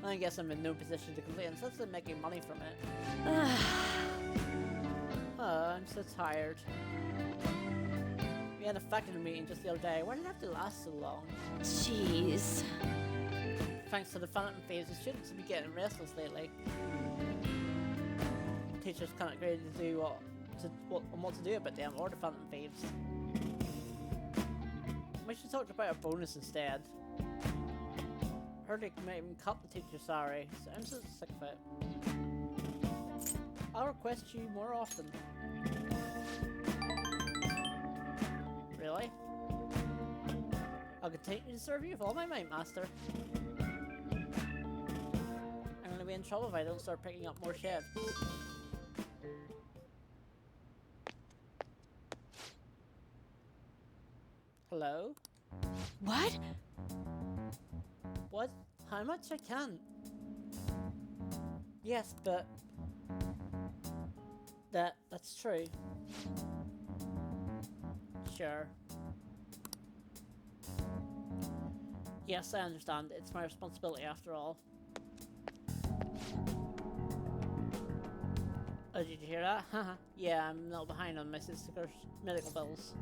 I guess I'm in no position to complain since I'm making money from it. I'm so tired. We had a faculty meeting just the other day. Why did it have to last so long? Jeez. Thanks to the Phantom phase, the students have been getting restless lately. Teachers can't agree to do what to do about them or the Phantom thieves. We should talk about a bonus instead. Heard they might even cut the teacher's salary, so I'm so sick of it. I'll request you more often. Really? I'll continue to serve you with all my might, Master. I'm gonna be in trouble if I don't start picking up more shifts. Hello? What? What? How much I can? Yes, but... That's true. Sure. Yes, I understand. It's my responsibility after all. Oh, did you hear that? Haha. Yeah, I'm a little behind on my sister's medical bills.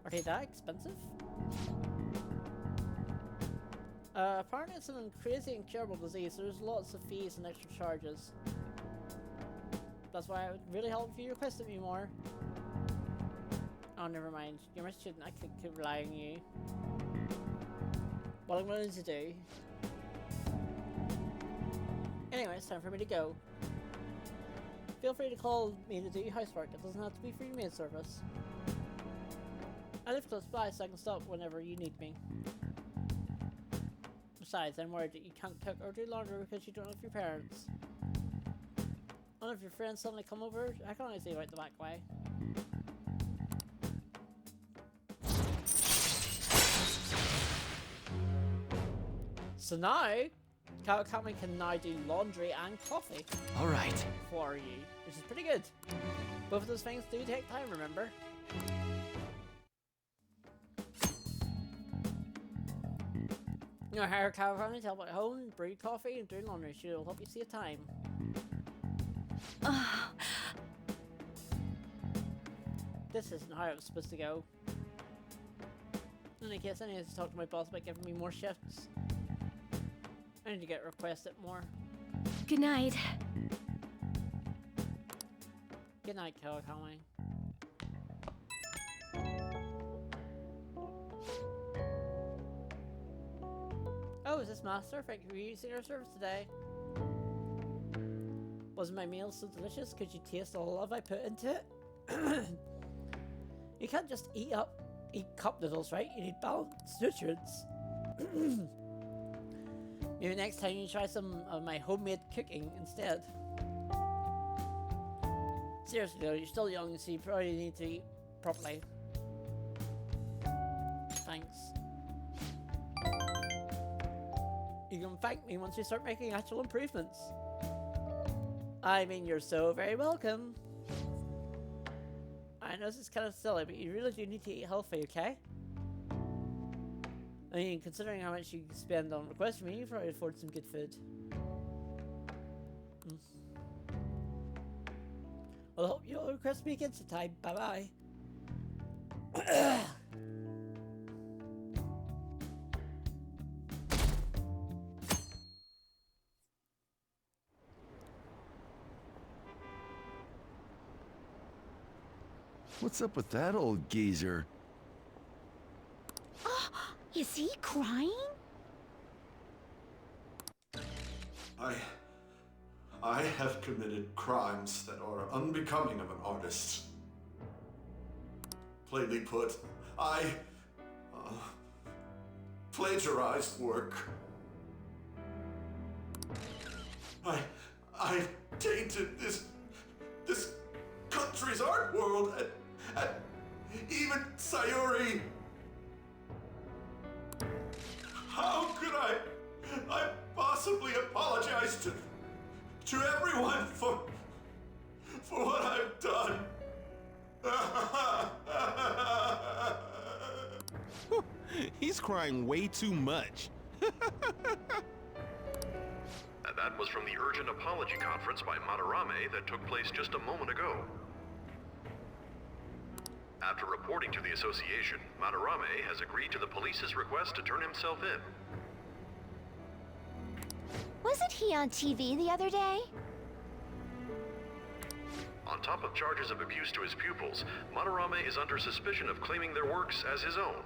Are they that expensive? Apparently it's an crazy incurable disease, so there's lots of fees and extra charges. That's why it would really help if you requested me more. Oh, never mind. You're my student, I could rely on you. What I'm going to do... Anyway, it's time for me to go. Feel free to call me to do housework. It doesn't have to be free maid service. I live close by, so I can stop whenever you need me. Besides, I'm worried that you can't cook or do laundry because you don't have your parents. One of your friends suddenly come over, I can only see you out the back way. So now, Kawakami can now do laundry and coffee All right. for you, which is pretty good. Both of those things do take time, remember? You know, hire Kawakami to help at home, brew coffee, and do laundry. She'll help you save time. This isn't how it was supposed to go. In any case, I need to talk to my boss about giving me more shifts. I need to get requested more. Good night. Good night, Kawakami. Oh, is this Master? Thank you for using our service today. Wasn't my meal so delicious? Could you taste all the love I put into it? You can't just eat cup noodles, right? You need balanced nutrients. Maybe next time you try some of my homemade cooking instead. Seriously though, you're still young, so you probably need to eat properly. Thanks. You can thank me once you start making actual improvements. I mean, you're so very welcome. I know this is kind of silly, but you really do need to eat healthy, okay? I mean, considering how much you spend on requests from me, you probably afford some good food. Well, I hope you'll request me again sometime. Bye-bye. What's up with that old geezer? Is he crying? I have committed crimes that are unbecoming of an artist. Plainly put, I plagiarized work. I tainted this country's art world and even Sayuri. How could I possibly apologize to everyone for what I've done? He's crying way too much. And that was from the urgent apology conference by Madarame that took place just a moment ago. After reporting to the association, Madarame has agreed to the police's request to turn himself in. Wasn't he on TV the other day? On top of charges of abuse to his pupils, Madarame is under suspicion of claiming their works as his own.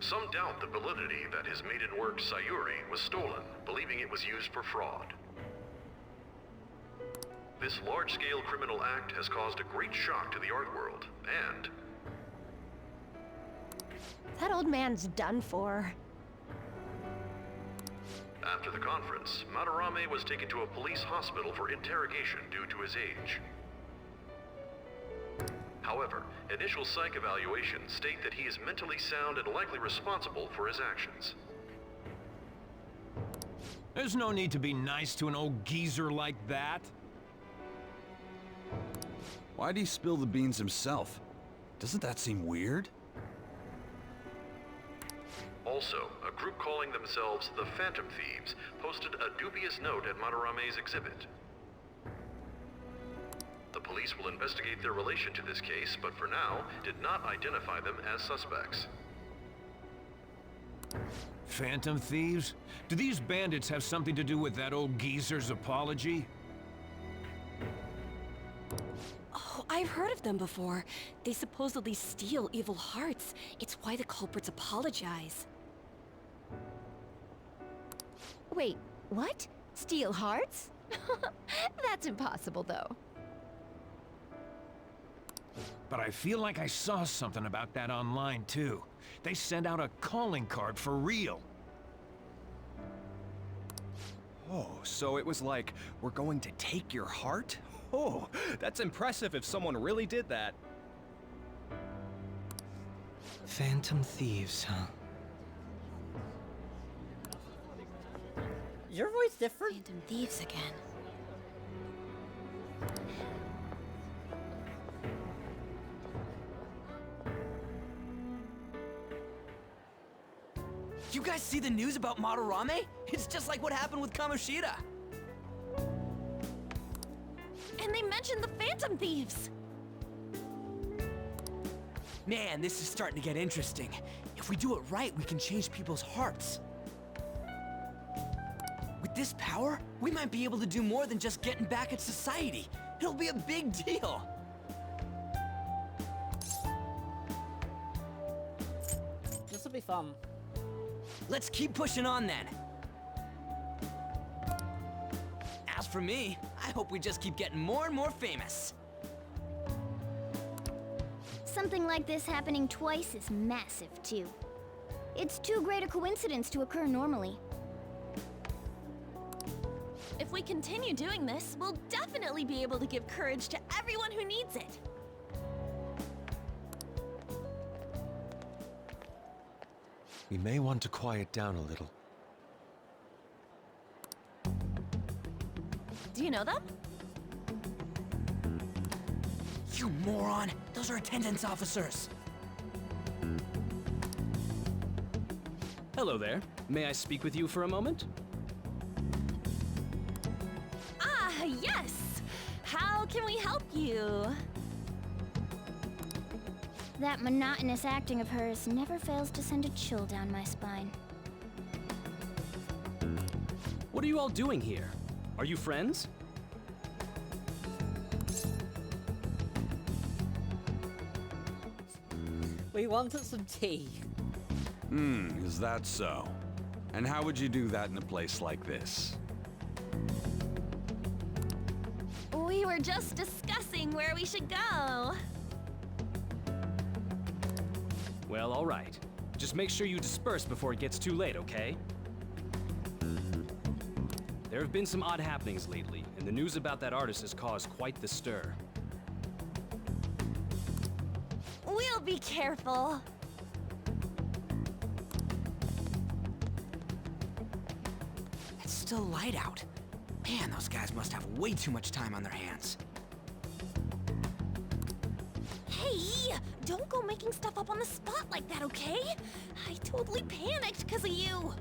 Some doubt the validity that his maiden work, Sayuri, was stolen, believing it was used for fraud. This large-scale criminal act has caused a great shock to the art world, and... That old man's done for. After the conference, Madarame was taken to a police hospital for interrogation due to his age. However, initial psych evaluations state that he is mentally sound and likely responsible for his actions. There's no need to be nice to an old geezer like that. Why'd he spill the beans himself? Doesn't that seem weird? Also, a group calling themselves the Phantom Thieves posted a dubious note at Madarame's exhibit. The police will investigate their relation to this case, but for now, did not identify them as suspects. Phantom thieves? Do these bandits have something to do with that old geezer's apology? Oh, I've heard of them before. They supposedly steal evil hearts. It's why the culprits apologize. Wait, what? Steal hearts? That's impossible, though. But I feel like I saw something about that online, too. They sent out a calling card for real. Oh, so it was like, we're going to take your heart? Oh, that's impressive if someone really did that. Phantom thieves, huh? Is your voice different? Phantom thieves again. You guys see the news about Madarame? It's just like what happened with Kamoshida. And they mentioned the Phantom thieves. Man, this is starting to get interesting. If we do it right, we can change people's hearts. With this power, we might be able to do more than just getting back at society. It'll be a big deal. This will be fun. Let's keep pushing on then. As for me, I hope we just keep getting more and more famous. Something like this happening twice is massive, too. It's too great a coincidence to occur normally. If we continue doing this, we'll definitely be able to give courage to everyone who needs it. We may want to quiet down a little. Do you know them? You moron! Those are attendance officers! Hello there. May I speak with you for a moment? Ah, yes! How can we help you? That monotonous acting of hers never fails to send a chill down my spine. What are you all doing here? Are you friends? We wanted some tea. Is that so? And how would you do that in a place like this? We were just discussing where we should go. Well, all right. Just make sure you disperse before it gets too late, okay? There have been some odd happenings lately, and the news about that artist has caused quite the stir. We'll be careful. It's still light out. Man, those guys must have way too much time on their hands. Hey, don't go making stuff up on the spot like that, okay? I totally panicked because of you.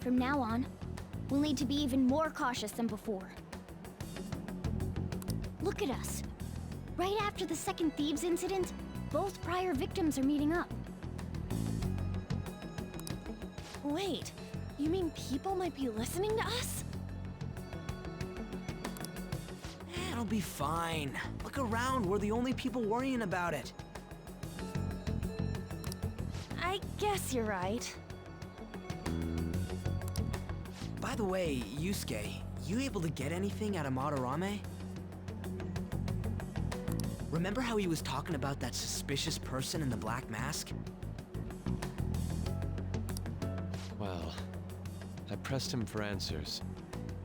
From now on, we'll need to be even more cautious than before. Look at us. Right after the second Thieves incident, both prior victims are meeting up. Wait, you mean people might be listening to us? It'll be fine. Look around, we're the only people worrying about it. I guess you're right. By the way, Yusuke, you able to get anything out of Madarame? Remember how he was talking about that suspicious person in the black mask? Well, I pressed him for answers,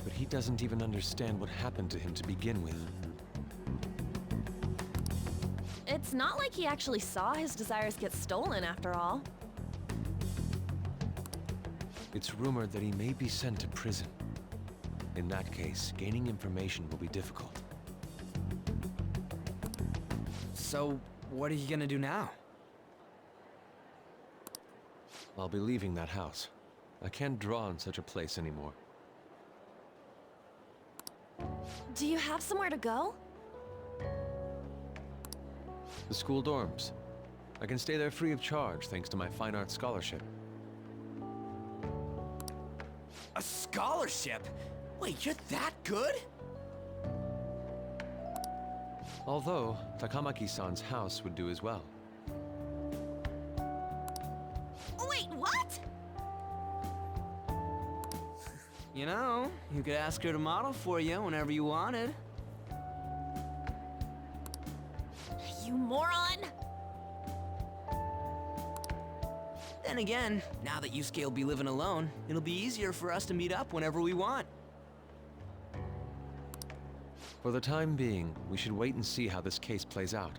but he doesn't even understand what happened to him to begin with. It's not like he actually saw his desires get stolen after all. It's rumored that he may be sent to prison. In that case, gaining information will be difficult. So, what are you gonna do now? I'll be leaving that house. I can't draw in such a place anymore. Do you have somewhere to go? The school dorms. I can stay there free of charge thanks to my fine arts scholarship. A scholarship? Wait, you're that good? Although, Takamaki-san's house would do as well. Wait, what? You know, you could ask her to model for you whenever you wanted. moron! Then again, now that Yusuke will be living alone, it'll be easier for us to meet up whenever we want. For the time being, we should wait and see how this case plays out.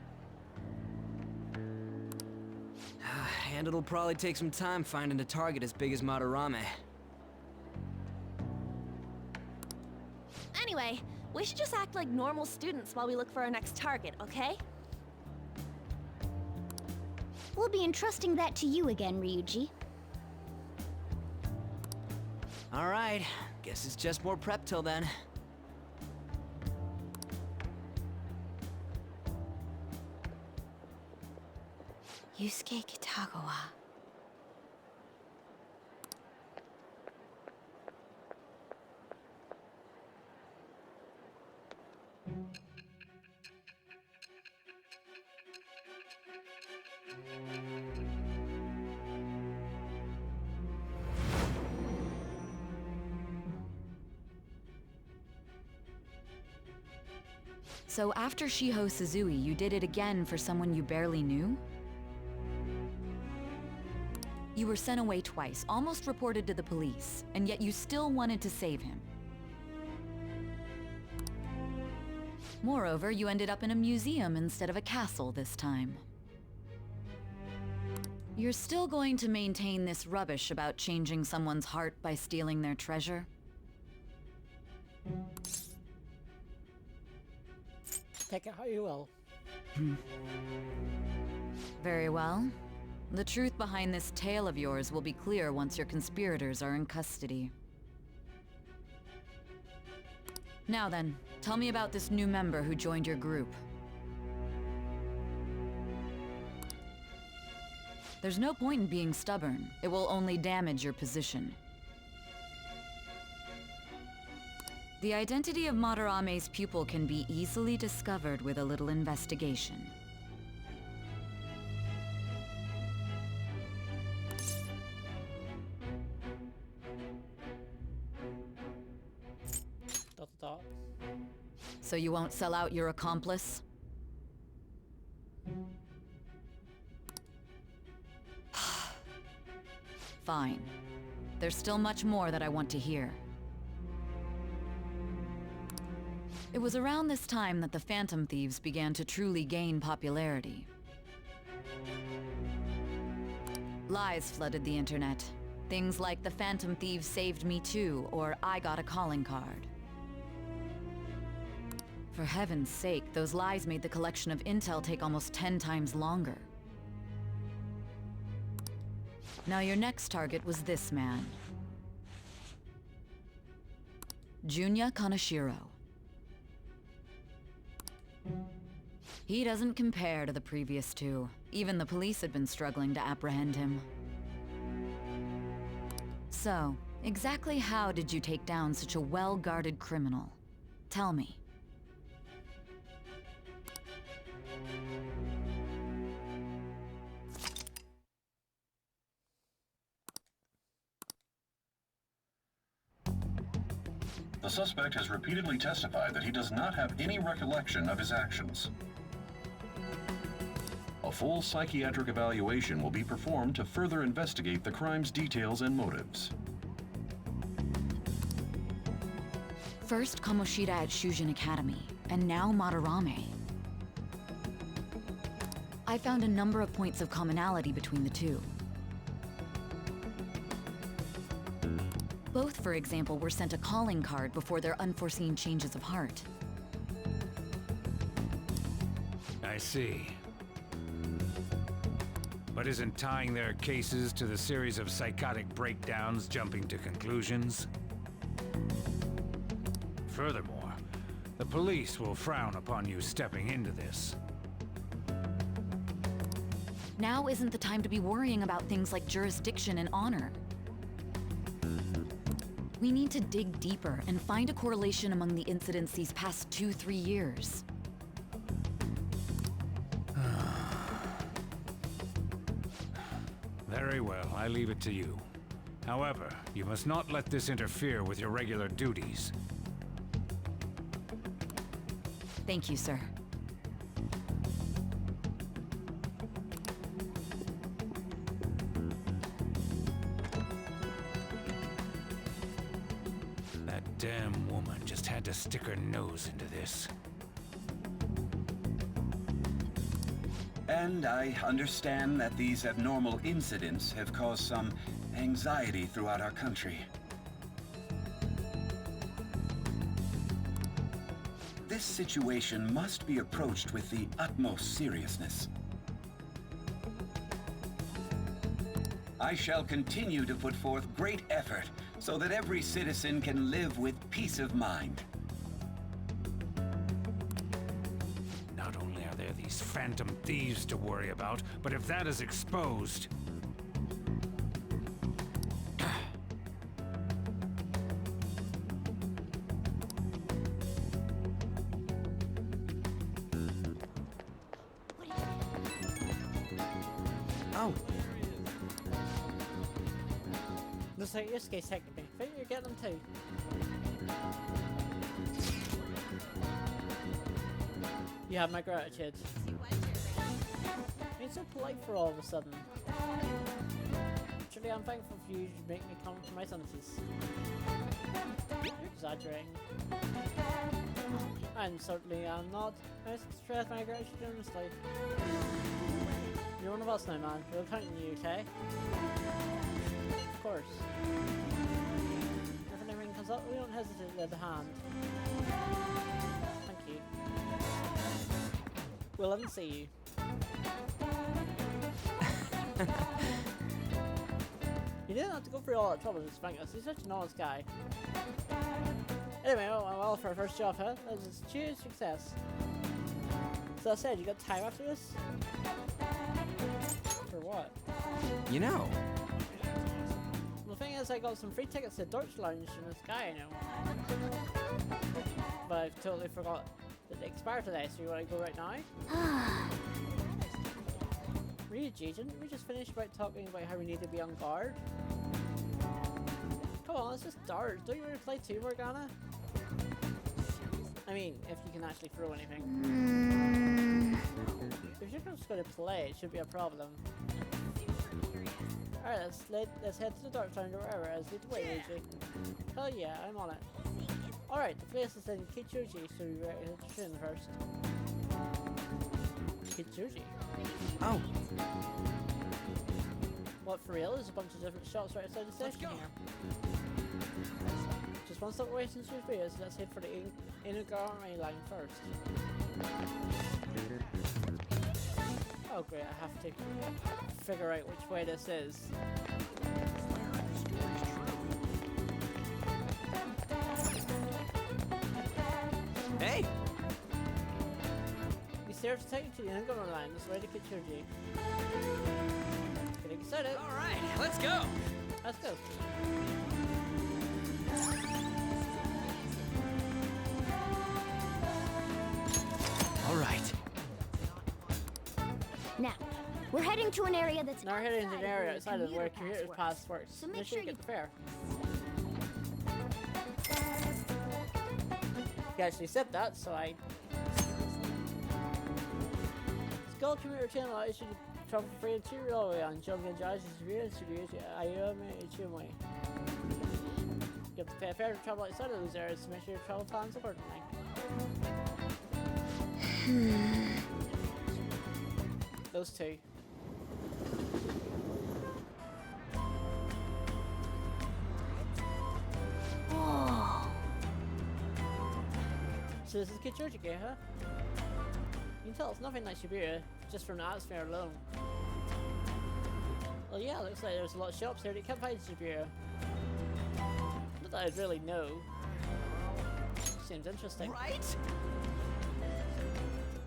And it'll probably take some time finding a target as big as Madarame. Anyway, we should just act like normal students while we look for our next target, okay? We'll be entrusting that to you again, Ryuji. Alright, guess it's just more prep till then. Yusuke Kitagawa. So after Shiho Suzui, you did it again for someone you barely knew? You were sent away twice, almost reported to the police, and yet you still wanted to save him. Moreover, you ended up in a museum instead of a castle this time. You're still going to maintain this rubbish about changing someone's heart by stealing their treasure? Take it how you will. Very well. The truth behind this tale of yours will be clear once your conspirators are in custody. Now then, tell me about this new member who joined your group. There's no point in being stubborn. It will only damage your position. The identity of Madarame's pupil can be easily discovered with a little investigation. So you won't sell out your accomplice? Fine. There's still much more that I want to hear. It was around this time that the Phantom Thieves began to truly gain popularity. Lies flooded the internet. Things like the Phantom Thieves saved me too, or I got a calling card. For heaven's sake, those lies made the collection of intel take almost 10 times longer. Now your next target was this man. Junya Kaneshiro. He doesn't compare to the previous two. Even the police had been struggling to apprehend him. So, exactly how did you take down such a well-guarded criminal? Tell me. The suspect has repeatedly testified that he does not have any recollection of his actions. A full psychiatric evaluation will be performed to further investigate the crime's details and motives. First Kamoshida at Shujin Academy, and now Madarame. I found a number of points of commonality between the two. Both, for example, were sent a calling card before their unforeseen changes of heart. I see. But isn't tying their cases to the series of psychotic breakdowns jumping to conclusions? Furthermore, the police will frown upon you stepping into this. Now isn't the time to be worrying about things like jurisdiction and honor. We need to dig deeper and find a correlation among the incidents these past 2-3 years. Very well, I leave it to you. However, you must not let this interfere with your regular duties. Thank you, sir. damn woman just had to stick her nose into this. And I understand that these abnormal incidents have caused some anxiety throughout our country. This situation must be approached with the utmost seriousness. I shall continue to put forth great effort so that every citizen can live with peace of mind. Not only are there these phantom thieves to worry about, but if that is exposed... Oh. Looks like your skate's taking me. I think you're getting them too. You have my gratitude. It's so polite for all of a sudden. Actually, I'm thankful for you to make me come for my sentences. You're exaggerating. And certainly I'm not. I express my gratitude earnestly. You're one of us now, man. We'll count on you, okay? Of course. If anything comes up, we don't hesitate to lend a hand. Thank you. We'll let them see you. You didn't have to go through all that trouble to spank us. He's such an honest guy. Anyway, well, for our first job, huh? Let's just choose success. So I said, you got time after this? For what? You know. Well, the thing is, I got some free tickets to Deutsch Lounge from this guy I know. But I've totally forgot that they expire today, so you want to go right now? Really, G, didn't we just finish about talking about how we need to be on guard? Come on, let's just dart. Don't you want to play too, Morgana? I mean, if you can actually throw anything. If you're just going to play, it should be a problem. Alright, let's head to the Dark Lounge or wherever. Let's lead the way, Luigi. Hell yeah, I'm on it. Alright, the place is in Kichuji, so we're ready to train first. Kichuji? Oh. What, for real? There's a bunch of different shops right outside the station here. Just one stop away since we've been, so let's head for the Inugami line first. Oh great, I have to figure out which way this is. Hey! You serve to take you to the Inugami line, this way to Kichuji. Getting excited! Alright, let's go! Let's go! Alright. Now, we're heading to an area that's Now we're heading to an area outside of where commuter commuter pass works. So make Make sure sure you you get the fare. You actually said that, so I... Skull Commuter Channel allows you to travel for free to railway on Jogan Jazz Studios to Ayome Ichimwe. You have to pay a fare to travel outside of those areas to make sure your travel plans accordingly. Those two. Whoa. So this is Kichuji, huh? You can tell it's nothing like Shibuya, just from the atmosphere alone. Well yeah, looks like there's a lot of shops here that you can't find in Shibuya. Not that I'd really know. Seems interesting. Right?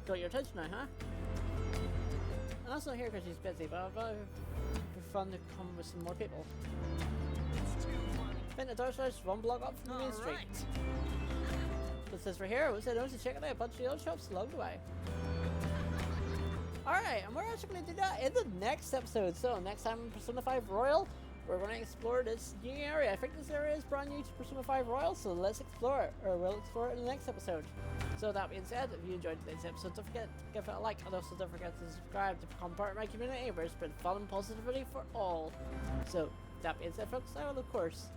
Got your attention now, huh? I'm also here because she's busy, but I thought it'd be fun to come with some more people. I think the Dark Lounge is one block up from the main street. But since we're here, we said I want to check out a bunch of the old shops along the way. Alright, and we're actually going to do that in the next episode. So, next time in Persona 5 Royal, we're going to explore this new area. I think this area is brand new to Persona 5 Royal, so let's explore it. Or we'll explore it in the next episode. So that being said, if you enjoyed today's episode, don't forget to give it a like, and also don't forget to subscribe to become part of my community where it's been fun and positivity for all. So, that being said folks, I will of course